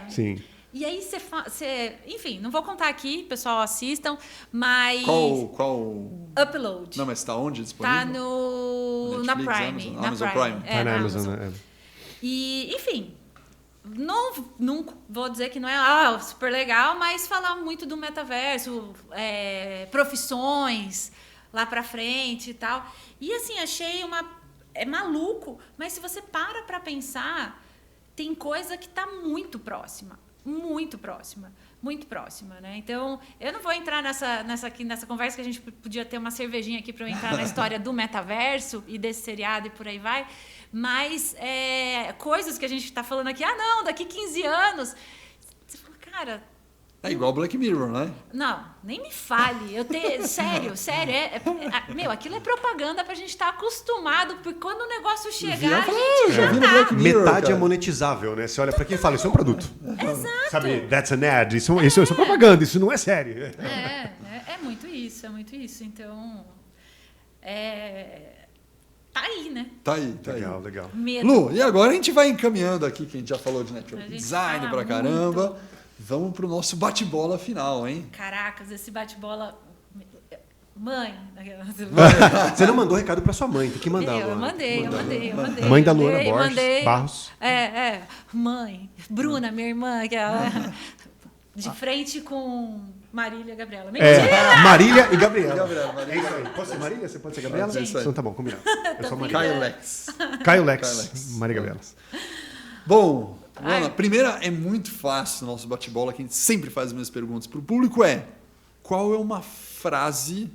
Sim. E aí você... Enfim, não vou contar aqui, pessoal, assistam, mas... Qual? Upload. Não, mas tá onde disponível? Tá na Prime. Amazon Prime. Tá na Amazon, né? E, enfim, não vou dizer que não é super legal, mas falar muito do metaverso, profissões lá pra frente e tal. E, assim, achei é maluco, mas se você para pensar, tem coisa que tá muito próxima. Muito próxima, né? Então, eu não vou entrar nessa conversa, que a gente podia ter uma cervejinha aqui para eu entrar na história do metaverso e desse seriado e por aí vai, mas coisas que a gente está falando aqui, daqui 15 anos, você fala, cara... É igual Black Mirror, né? Não, nem me fale. Sério. Aquilo é propaganda pra gente estar acostumado, porque quando o negócio chegar, a gente já vi no Black Mirror, metade cara. É monetizável, né? Você olha pra quem fala, isso é um produto. Exato. Sabe, that's an ad. Isso é propaganda, isso não é sério. É muito isso. Então, tá aí, né? Tá aí. Legal. Medo. Lu, e agora a gente vai encaminhando aqui, que a gente já falou de network design pra caramba. Muito. Vamos pro nosso bate-bola final, hein? Caracas, esse bate-bola... Mãe... Você não mandou recado pra sua mãe, tem que mandar. Eu mandei. Mãe da Luana Borges, Barros. Mãe. Bruna, minha irmã, que ela... De frente com Marília e Gabriela. Mentira! Marília e Gabriela. Marília. É isso aí. Pode ser Marília? Você pode ser Gabriela? Pode ser isso aí. Então tá bom, combinado. Eu sou Caio Lex. Caio Lex. Maria Gabriela. Bom... Luana, primeira é muito fácil o nosso bate-bola, que a gente sempre faz as mesmas perguntas para o público, qual é uma frase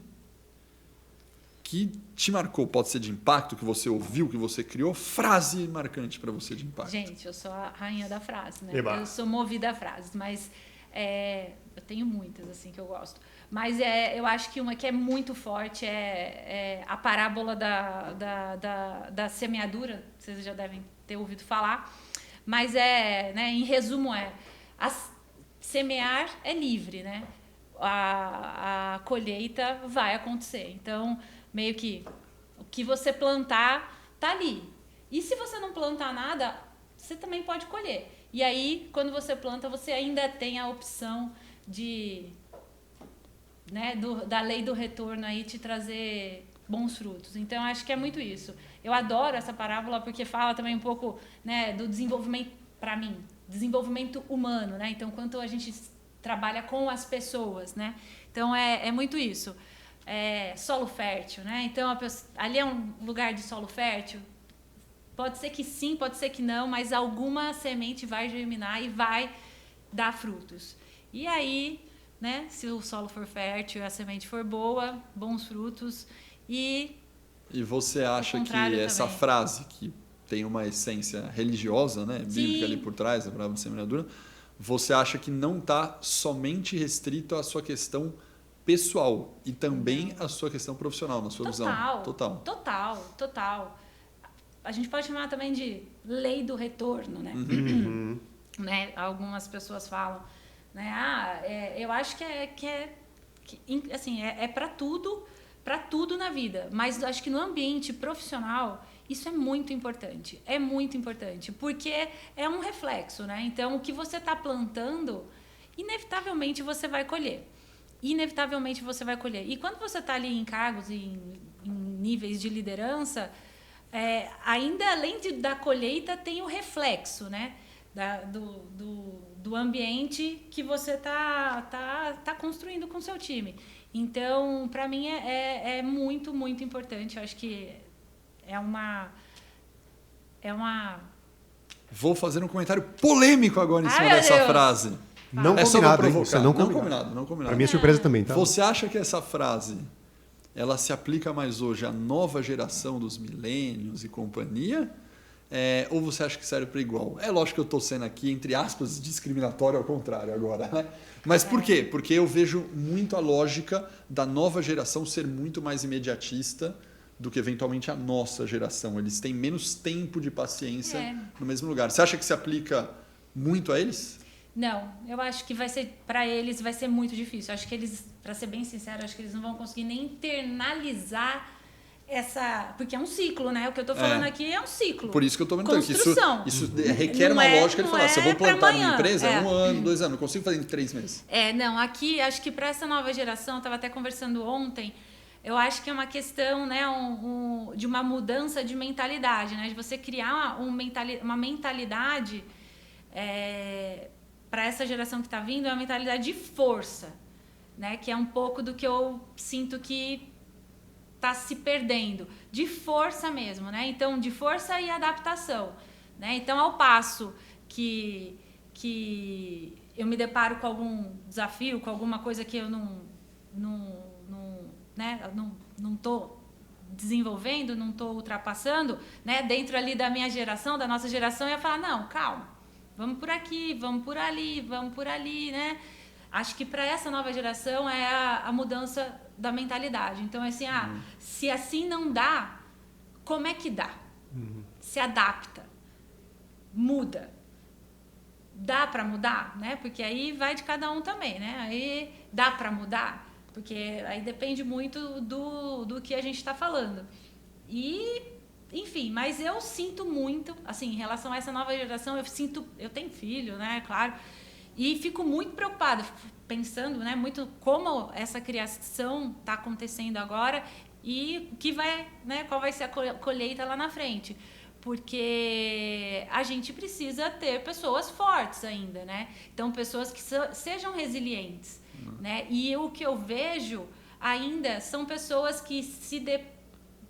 que te marcou? Pode ser de impacto, que você ouviu, que você criou, frase marcante para você de impacto. Gente, eu sou a rainha da frase, né? Eba. Eu sou movida a frases, mas eu tenho muitas, assim, que eu gosto. Mas eu acho que uma que é muito forte é a parábola da semeadura, vocês já devem ter ouvido falar. Mas em resumo, semear é livre, né? A colheita vai acontecer. Então, meio que o que você plantar tá ali. E se você não plantar nada, você também pode colher. E aí, quando você planta, você ainda tem a opção da lei do retorno aí te trazer bons frutos. Então, acho que é muito isso. Eu adoro essa parábola porque fala também um pouco, né, do desenvolvimento, para mim, desenvolvimento humano, né? Então, quanto a gente trabalha com as pessoas, né? Então, é muito isso. Solo fértil, né? Então, ali é um lugar de solo fértil. Pode ser que sim, pode ser que não, mas alguma semente vai germinar e vai dar frutos. E aí, né, se o solo for fértil e a semente for boa, bons frutos. E você acha que essa também. Frase, que tem uma essência religiosa, né, bíblica ali por trás, a palavra de semeadura, você acha que não está somente restrito à sua questão pessoal e também à sua questão profissional, na sua visão? Total. A gente pode chamar também de lei do retorno, né? Uhum. Né? Algumas pessoas falam. Né? Eu acho assim, é para tudo na vida. Mas acho que no ambiente profissional isso é muito importante. É muito importante, porque é um reflexo, né? Então, o que você está plantando, inevitavelmente você vai colher. Inevitavelmente você vai colher. E quando você está ali em cargos, em níveis de liderança, ainda além da colheita, tem o reflexo, né? Do ambiente que você tá construindo com o seu time. Então, para mim, é muito, muito importante. Eu acho que é uma... Vou fazer um comentário polêmico agora em cima dessa frase. Não combinado, hein? Isso é não combinado. Não combinado. Para mim é surpresa também, tá? Você acha que essa frase ela se aplica mais hoje à nova geração dos milênios e companhia? Ou você acha que serve para igual? É lógico que eu estou sendo aqui, entre aspas, discriminatório ao contrário agora, né? Mas por quê? Porque eu vejo muito a lógica da nova geração ser muito mais imediatista do que eventualmente a nossa geração. Eles têm menos tempo de paciência no mesmo lugar. Você acha que se aplica muito a eles? Não, eu acho que para eles vai ser muito difícil. Eu acho que eles, para ser bem sincero, acho que eles não vão conseguir nem internalizar porque é um ciclo, né? O que eu tô falando aqui é um ciclo. Por isso que eu tô vendo que isso requer não uma lógica de falar, se eu vou plantar minha empresa, 1 ano, 2 anos, não consigo fazer em 3 meses. Não, aqui acho que para essa nova geração, eu estava até conversando ontem, eu acho que é uma questão, né, de uma mudança de mentalidade, né? De você criar uma mentalidade para essa geração que está vindo, é uma mentalidade de força, né? Que é um pouco do que eu sinto que está se perdendo, de força mesmo, né? Então, de força e adaptação, né? Então, ao passo que eu me deparo com algum desafio, com alguma coisa que eu não estou desenvolvendo, não estou ultrapassando, né? Dentro ali da minha geração, da nossa geração, eu ia falar, não, calma, vamos por aqui, vamos por ali, né? Acho que para essa nova geração é a mudança da mentalidade. Então, assim, se assim não dá, como é que dá? Se adapta, muda. Dá para mudar, né? Porque aí vai de cada um também, né? Aí dá para mudar, porque aí depende muito do que a gente está falando. E, enfim, mas eu sinto muito, assim, em relação a essa nova geração, eu tenho filho, né? Claro. E fico muito preocupada, pensando, né, muito como essa criação está acontecendo agora e qual vai ser a colheita lá na frente. Porque a gente precisa ter pessoas fortes ainda, né? Então, pessoas que sejam resilientes, né? E o que eu vejo ainda são pessoas que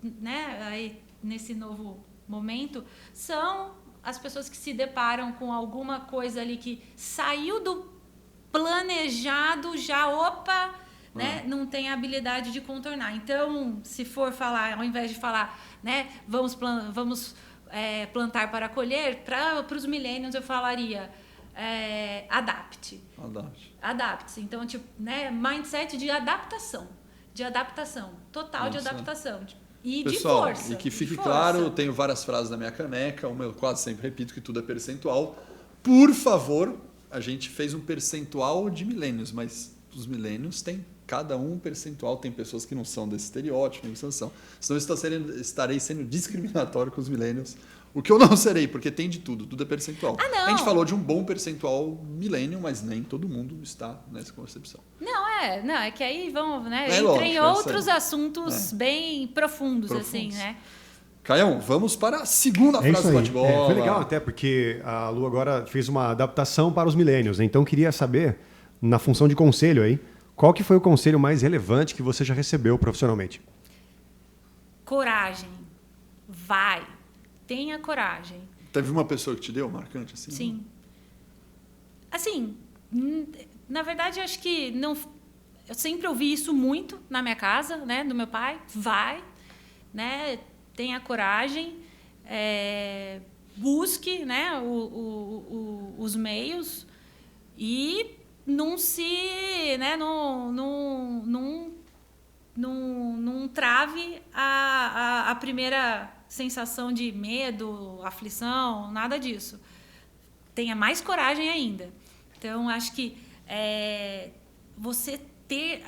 né, aí, nesse novo momento, são as pessoas que se deparam com alguma coisa ali que saiu do planejado, né, não tem a habilidade de contornar. Então, se for falar, ao invés de falar, né, vamos plantar para colher, para os millennials eu falaria adapte-se. Então, tipo, né, mindset de adaptação, total. Nossa. De adaptação. E pessoal, de força. E que fique claro, eu tenho várias frases na minha caneca, eu quase sempre repito que tudo é percentual. Por favor, a gente fez um percentual de milênios, mas os milênios têm cada um percentual, tem pessoas que não são desse estereótipo, nem são. Senão estarei sendo discriminatório com os milênios, o que eu não serei, porque tem de tudo é percentual. Não. A gente falou de um bom percentual milênio, mas nem todo mundo está nessa concepção. Não, é que aí vamos, né? Lógico, em outros assuntos bem profundos, assim, né? Caião, vamos para a segunda frase do bate-bola. Foi legal até, porque a Lu agora fez uma adaptação para os milênios, né? Então queria saber, na função de conselho aí, qual que foi o conselho mais relevante que você já recebeu profissionalmente? Coragem. Vai. Tenha coragem. Teve uma pessoa que te deu marcante assim? Sim. Assim, na verdade, acho que não. Eu sempre ouvi isso muito na minha casa, né, do meu pai. Vai, né? Tenha coragem, busque, né, os meios e não se, né, não trave a primeira sensação de medo, aflição, nada disso. Tenha mais coragem ainda. Então, acho que você ter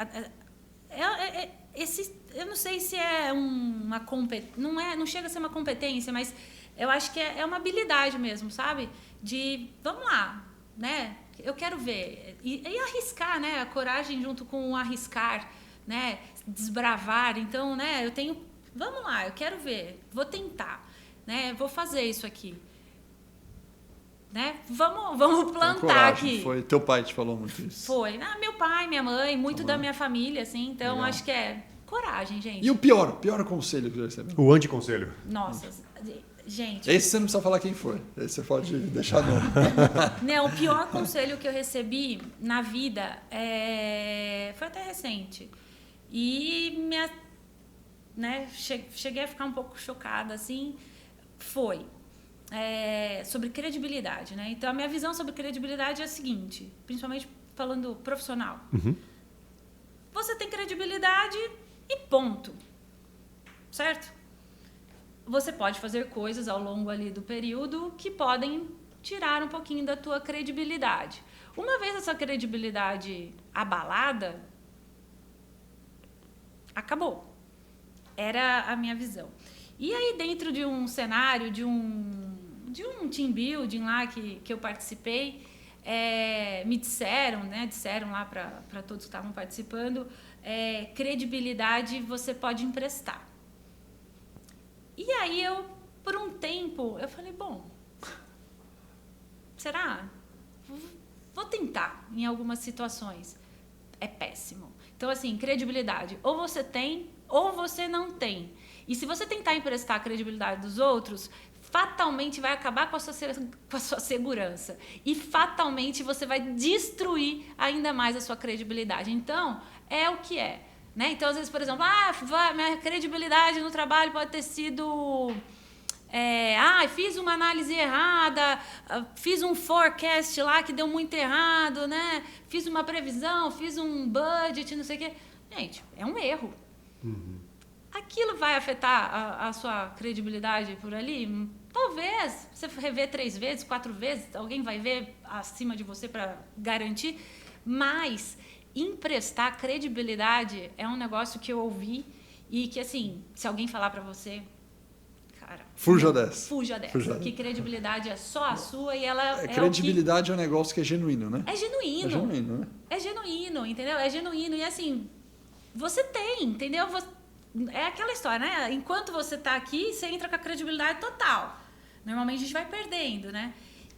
eu não sei se é uma competência, não chega a ser uma competência, mas eu acho que é uma habilidade mesmo, sabe? De, vamos lá, né? Eu quero ver. E arriscar, né? A coragem junto com o arriscar, né? Desbravar. Então, né? Vamos lá, eu quero ver. Vou tentar, né? Vou fazer isso aqui. Né? Vamos plantar coragem, aqui. Foi teu pai te falou muito isso? Foi. Meu pai, minha mãe, muito da minha família, assim. Então, Legal. acho que é coragem, gente. E o pior conselho que você recebeu? O anticonselho. Nossa, gente... Esse você não precisa falar quem foi. Esse você pode deixar no... Não, o pior conselho que eu recebi na vida foi até recente. E cheguei a ficar um pouco chocada, assim, foi sobre credibilidade, né? Então, a minha visão sobre credibilidade é a seguinte, principalmente falando profissional. Uhum. Você tem credibilidade e ponto. Certo? Você pode fazer coisas ao longo ali do período que podem tirar um pouquinho da tua credibilidade. Uma vez essa credibilidade abalada, acabou. Era a minha visão. E aí, dentro de um cenário, de um team building lá que eu participei, me disseram lá para todos que estavam participando, credibilidade você pode emprestar. E aí por um tempo, eu falei, bom, será? Vou tentar em algumas situações. É péssimo. Então, assim, credibilidade, ou você tem, ou você não tem. E se você tentar emprestar a credibilidade dos outros, fatalmente vai acabar com a sua segurança. E fatalmente você vai destruir ainda mais a sua credibilidade. Então, é o que é. Né? Então, às vezes, por exemplo, minha credibilidade no trabalho pode ter sido... fiz uma análise errada, fiz um forecast lá que deu muito errado, né? Fiz uma previsão, fiz um budget, não sei o quê. Gente, é um erro. Uhum. Aquilo vai afetar a sua credibilidade por ali? Talvez. Você rever 3 vezes, 4 vezes, alguém vai ver acima de você para garantir. Mas emprestar credibilidade é um negócio que eu ouvi e que, assim, se alguém falar para você... Cara, fuja dessa. Que credibilidade é só a sua e ela credibilidade é um negócio que é genuíno, né? É genuíno. É genuíno, né? É genuíno, entendeu? É genuíno. E assim, você tem, entendeu? É aquela história, né? Enquanto você tá aqui, você entra com a credibilidade total. Normalmente a gente vai perdendo, né?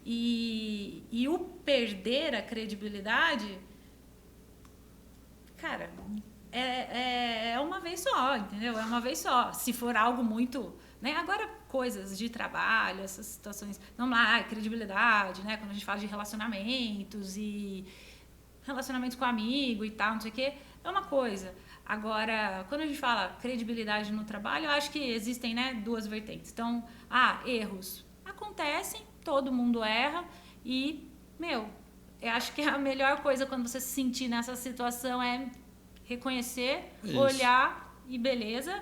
E o perder a credibilidade, cara, é uma vez só, entendeu? É uma vez só. Se for algo muito... Né? Agora, coisas de trabalho, essas situações... Vamos lá, credibilidade, né? Quando a gente fala de relacionamentos e relacionamentos com amigo e tal, não sei o quê, é uma coisa. Agora, quando a gente fala credibilidade no trabalho, eu acho que existem, né, 2 vertentes. Então, erros acontecem, todo mundo erra e, eu acho que a melhor coisa quando você se sentir nessa situação é reconhecer, isso. Olhar e beleza...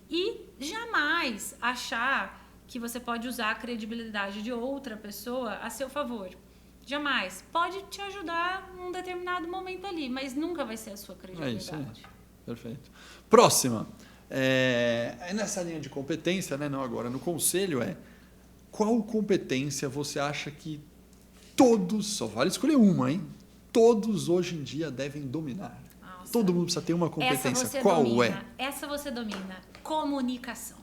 E jamais achar que você pode usar a credibilidade de outra pessoa a seu favor. Jamais. Pode te ajudar num determinado momento ali, mas nunca vai ser a sua credibilidade. É isso aí. Perfeito. Próxima. Nessa linha de competência, né? Não agora no conselho, qual competência você acha que todos, só vale escolher uma, hein? Todos hoje em dia devem dominar. Nossa. Todo mundo precisa ter uma competência. Qual domina. Essa você domina. Comunicação.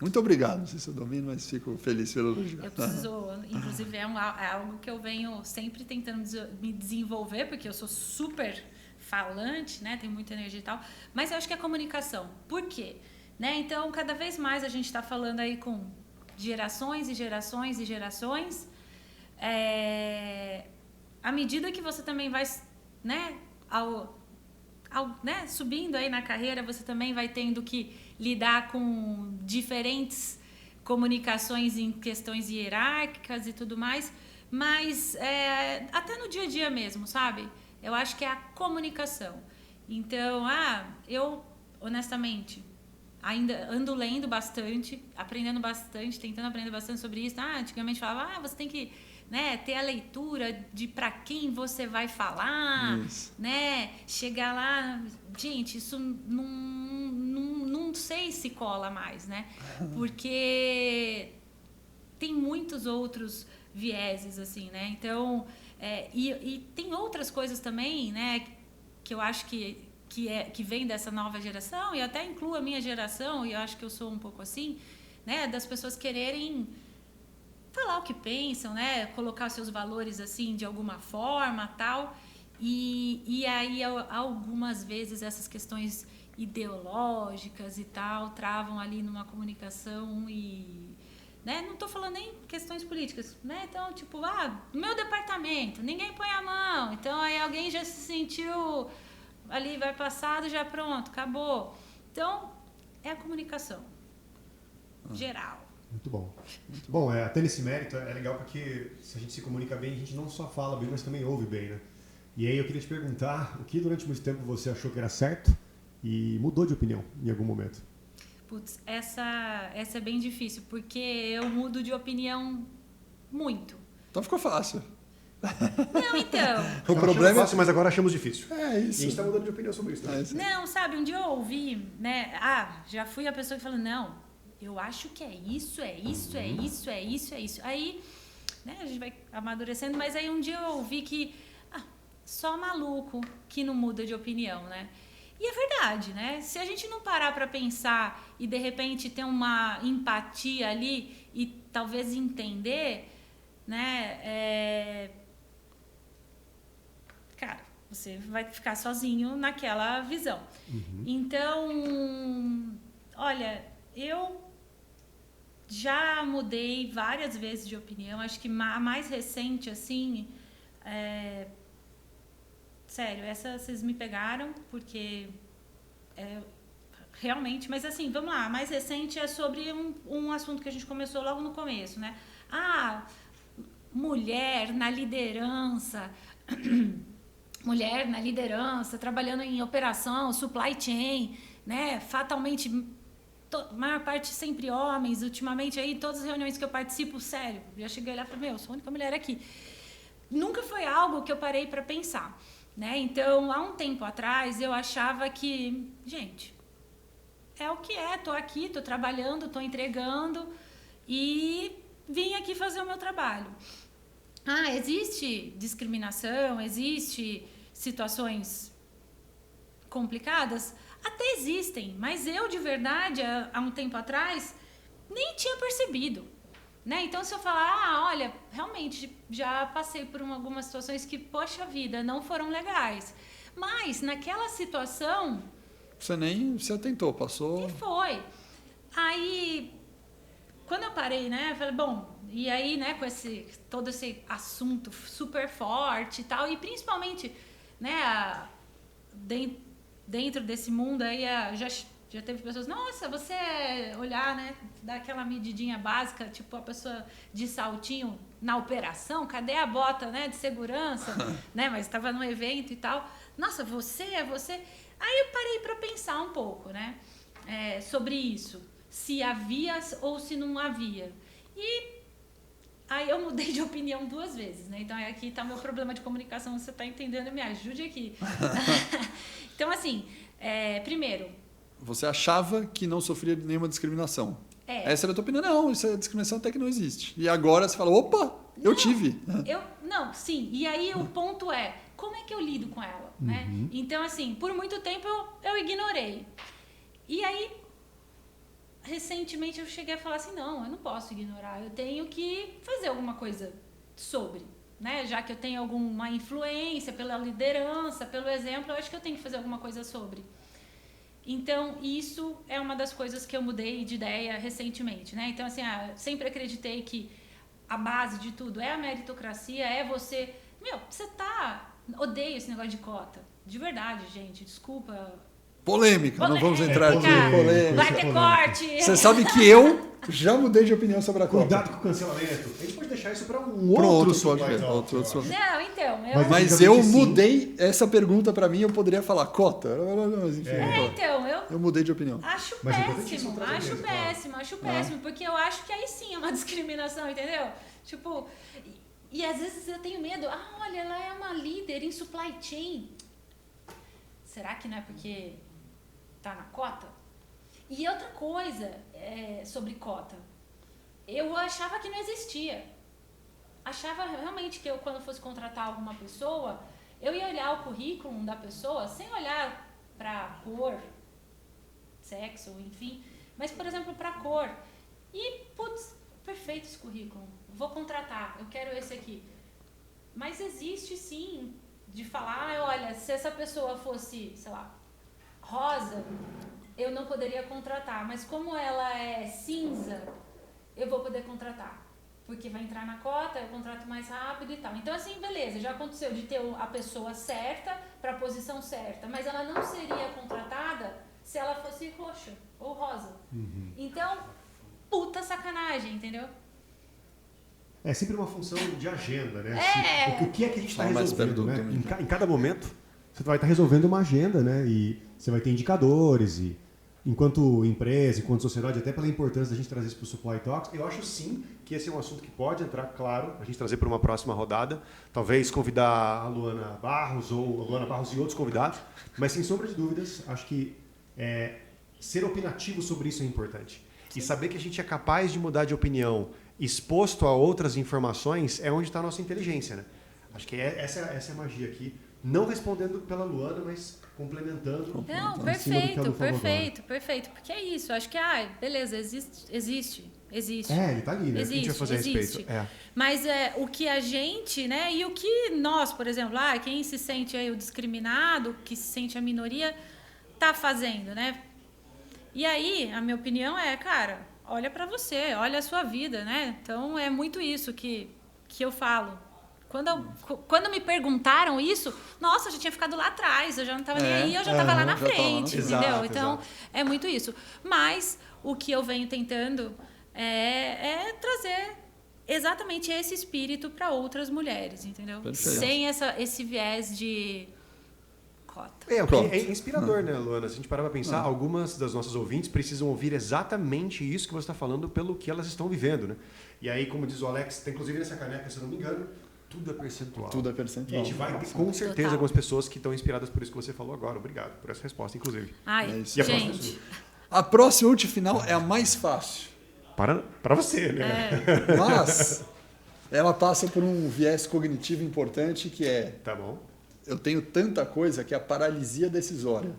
Muito obrigado. Não sei se eu domino, mas fico feliz pelo elogio. Eu preciso, inclusive, é algo que eu venho sempre tentando me desenvolver, porque eu sou super falante, né? Tenho muita energia e tal. Mas eu acho que é comunicação. Por quê? Né? Então, cada vez mais a gente está falando aí com gerações e gerações e gerações. À medida que você também vai, né? Subindo aí na carreira, você também vai tendo que lidar com diferentes comunicações em questões hierárquicas e tudo mais, mas até no dia a dia mesmo, sabe? Eu acho que é a comunicação. Então, eu, honestamente, ainda ando lendo bastante, aprendendo bastante, tentando aprender bastante sobre isso. Antigamente falava, você tem que né, ter a leitura de para quem você vai falar, né, chegar lá, gente, isso não sei se cola mais, né, porque tem muitos outros vieses, assim, né, então, e tem outras coisas também, né, que eu acho que vem dessa nova geração, e até inclui a minha geração, e eu acho que eu sou um pouco assim, né, das pessoas quererem falar o que pensam, né, colocar os seus valores assim de alguma forma, tal, e aí algumas vezes essas questões ideológicas e tal travam ali numa comunicação e, né, não estou falando nem questões políticas, né, então tipo, no meu departamento ninguém põe a mão, então aí alguém já se sentiu ali, vai passado, já pronto, acabou. Então, é a comunicação geral. Muito bom. Muito bom, até nesse mérito é legal porque se a gente se comunica bem, a gente não só fala bem, mas também ouve bem, né? E aí eu queria te perguntar, o que durante muito tempo você achou que era certo e mudou de opinião em algum momento? Putz, essa é bem difícil, porque eu mudo de opinião muito. Então ficou fácil. Não, então. O problema é fácil, mas agora achamos difícil. É isso. E a gente está mudando de opinião sobre isso. Né? Não, sabe, um dia eu ouvi, né? Já fui a pessoa que falou, não, eu acho que é isso, é isso, é isso, é isso, é isso. Aí, né, a gente vai amadurecendo, mas aí um dia eu ouvi que só maluco que não muda de opinião, né? E é verdade, né? Se a gente não parar para pensar e de repente ter uma empatia ali e talvez entender, né? Cara, você vai ficar sozinho naquela visão. Então, olha, eu já mudei várias vezes de opinião. Acho que a mais recente, assim, sério, essa vocês me pegaram, porque realmente, mas assim, vamos lá, a mais recente é sobre um assunto que a gente começou logo no começo, né? Mulher na liderança, mulher na liderança, trabalhando em operação, supply chain, né? Fatalmente, maior parte sempre homens. Ultimamente, aí, todas as reuniões que eu participo, sério, já cheguei lá e falei, sou a única mulher aqui. Nunca foi algo que eu parei para pensar, né? Então, há um tempo atrás, eu achava que, gente, é o que é, tô aqui, tô trabalhando, tô entregando e vim aqui fazer o meu trabalho. Existe discriminação, existe situações complicadas? Até existem, mas eu, de verdade, há um tempo atrás, nem tinha percebido, né? Então, se eu falar, olha, realmente, já passei por algumas situações que, poxa vida, não foram legais. Mas, naquela situação... Você nem se atentou, passou... E foi. Aí, quando eu parei, né, eu falei, bom... E aí, né, com todo esse assunto super forte e tal, e principalmente, né, dentro desse mundo aí, já teve pessoas, nossa, você olhar, né, dar aquela medidinha básica, tipo a pessoa de saltinho na operação, cadê a bota, né, de segurança, né, mas estava no evento e tal, nossa, você. Aí eu parei para pensar um pouco, né, sobre isso, se havia ou se não havia. E aí eu mudei de opinião 2 vezes, né? Então aqui está o meu problema de comunicação, você está entendendo? Me ajude aqui. Então, assim, primeiro... Você achava que não sofria de nenhuma discriminação. Essa era a tua opinião. Não, isso é discriminação até que não existe. E agora você fala, opa, eu tive. Não, sim. E aí o ponto é, como é que eu lido com ela? Né? Então, assim, por muito tempo eu ignorei. E aí... Recentemente eu cheguei a falar assim, não, eu não posso ignorar, eu tenho que fazer alguma coisa sobre, né? Já que eu tenho alguma influência pela liderança, pelo exemplo, eu acho que eu tenho que fazer alguma coisa sobre. Então, isso é uma das coisas que eu mudei de ideia recentemente, né? Então, assim, sempre acreditei que a base de tudo é a meritocracia, é você... Odeio esse negócio de cota. De verdade, gente, desculpa... Polêmica, não vamos entrar aqui em polêmica. Vai ter corte. Você sabe que eu já mudei de opinião sobre a cota. Cuidado com o cancelamento. A gente pode deixar isso para um outro podcast. Não, então... Mas eu mudei essa pergunta para mim, eu poderia falar cota. Mas enfim, então, eu mudei de opinião. Acho péssimo, porque eu acho que aí sim é uma discriminação, entendeu? Tipo... E às vezes eu tenho medo. Olha, ela é uma líder em supply chain. Será que não é porque tá na cota? E outra coisa sobre cota. Eu achava que não existia. Achava realmente que eu, quando fosse contratar alguma pessoa, eu ia olhar o currículo da pessoa sem olhar para cor, sexo, enfim. Mas, por exemplo, para cor. E, putz, perfeito esse currículo. Vou contratar, eu quero esse aqui. Mas existe sim de falar, olha, se essa pessoa fosse, sei lá, rosa, eu não poderia contratar. Mas como ela é cinza, eu vou poder contratar. Porque vai entrar na cota, eu contrato mais rápido e tal. Então, assim, beleza, já aconteceu de ter a pessoa certa para a posição certa. Mas ela não seria contratada se ela fosse roxa ou rosa. Então, puta sacanagem, entendeu? É sempre uma função de agenda, né? O que é que a gente está resolvendo, né? Em cada momento, você vai estar resolvendo uma agenda, né? E você vai ter indicadores e enquanto empresa, enquanto sociedade, até pela importância da gente trazer isso para o Supply Talks, eu acho sim que esse é um assunto que pode entrar, claro, a gente trazer para uma próxima rodada, talvez convidar a Luana Barros ou a Luana Barros e outros convidados, mas sem sombra de dúvidas, acho que ser opinativo sobre isso é importante. E saber que a gente é capaz de mudar de opinião exposto a outras informações é onde está a nossa inteligência, né? Acho que essa é a magia aqui. Não respondendo pela Luana, mas complementando. Não, perfeito. Porque é isso. Acho que, beleza, existe. Ele tá ali, né? Existe, o que a gente vai fazer a respeito? Mas o que a gente, né? E o que nós, por exemplo, quem se sente aí o discriminado, que se sente a minoria, tá fazendo, né? E aí, a minha opinião cara, olha pra você, olha a sua vida, né? Então, é muito isso que eu falo. Quando me perguntaram isso, nossa, eu já tinha ficado lá atrás, eu já não estava nem aí, eu já estava lá na frente, entendeu? Exato, então, exato. É muito isso. Mas o que eu venho tentando é trazer exatamente esse espírito para outras mulheres, entendeu? Perfeito. Sem esse viés de cota. É inspirador, né, Luana? Se a gente parar para pensar, algumas das nossas ouvintes precisam ouvir exatamente isso que você está falando pelo que elas estão vivendo, né? E aí, como diz o Alex, tem inclusive nessa caneca, se eu não me engano, tudo é percentual. E a gente vai ter, com certeza, algumas pessoas que estão inspiradas por isso que você falou agora. Obrigado por essa resposta, inclusive. Gente. A próxima final é a mais fácil. Para você, né? Mas ela passa por um viés cognitivo importante que Tá bom. Eu tenho tanta coisa que é a paralisia decisória.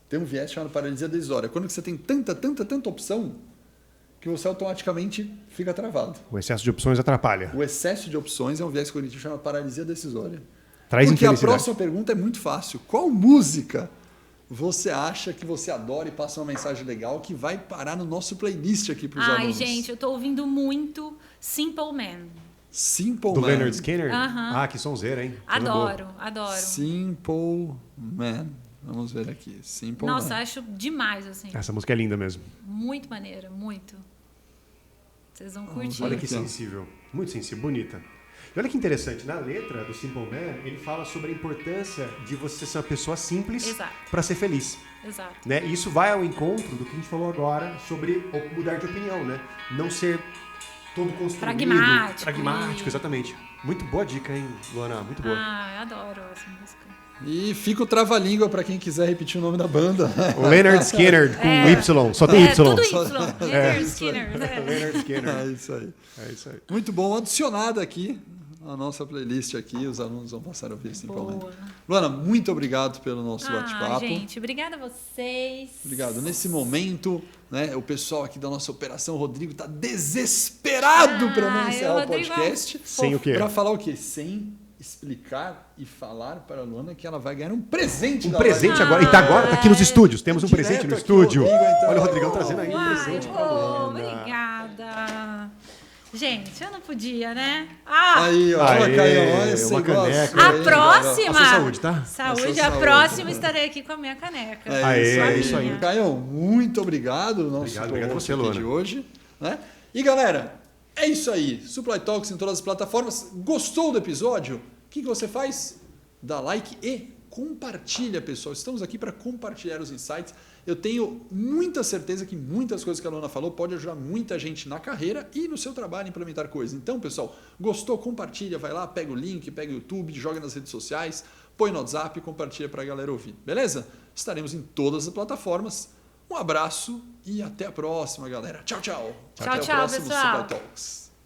Tem um viés chamado paralisia decisória. Quando você tem tanta opção que você automaticamente fica travado. O excesso de opções atrapalha. O excesso de opções é um viés cognitivo chamado paralisia decisória. Traz Porque infelicidade. a próxima pergunta é muito fácil. Qual música você acha que você adora e passa uma mensagem legal que vai parar no nosso playlist aqui para os alunos? Gente, eu tô ouvindo muito Simple Man. Simple Do Man. Leonard Skinner? Aham. Que sonzeira, hein? Adoro. Simple Man. Vamos ver aqui. Simple Man. Nossa, acho demais, assim. Essa música é linda mesmo. Muito maneira, muito. Vocês vão curtir. Olha que sensível. Muito sensível, bonita. E olha que interessante, na letra do Simple Man, ele fala sobre a importância de você ser uma pessoa simples para ser feliz. Exato. Né? E isso vai ao encontro do que a gente falou agora sobre mudar de opinião, né? Não ser todo construído. Pragmático, exatamente. Muito boa dica, hein, Luana? Muito boa. Eu adoro essa música. E fica o trava-língua para quem quiser repetir o nome da banda. Leonard Skinner, com Y. Só tem Y. Tudo Y. Leonard Skinner. Leonard Skinner. É isso aí. É isso aí. Muito bom. Adicionado aqui a nossa playlist aqui, os alunos vão passar a ouvir simplesmente. Luana, muito obrigado pelo nosso bate-papo. Gente, obrigada a vocês. Obrigado. Nesse momento, né, o pessoal aqui da nossa operação, Rodrigo, está desesperado para não encerrar o podcast. Sem o quê? Para falar o quê? Sem explicar e falar para a Luana que ela vai ganhar um presente. Agora. E tá aqui nos estúdios. Temos um presente no estúdio. Rodrigo, então. Olha o Rodrigão trazendo aí um presente para a Luana. Obrigada. Gente, eu não podia, né? Aí, ó. Uma caneca. A próxima. A sua saúde, tá? Saúde. A próxima estarei aqui com a minha caneca. É isso aí. Caião, muito obrigado. Obrigado a você, Luana. De hoje. Né? E, galera, é isso aí. Supply Talks em todas as plataformas. Gostou do episódio? O que você faz? dá like e compartilha, pessoal. Estamos aqui para compartilhar os insights. Eu tenho muita certeza que muitas coisas que a Luana falou pode ajudar muita gente na carreira e no seu trabalho a implementar coisas. Então, pessoal, gostou? Compartilha, vai lá, pega o link, pega o YouTube, joga nas redes sociais, põe no WhatsApp e compartilha para a galera ouvir. Beleza? Estaremos em todas as plataformas. Um abraço e até a próxima, galera. Tchau, tchau. Tchau, tchau, pessoal. Supply Talks.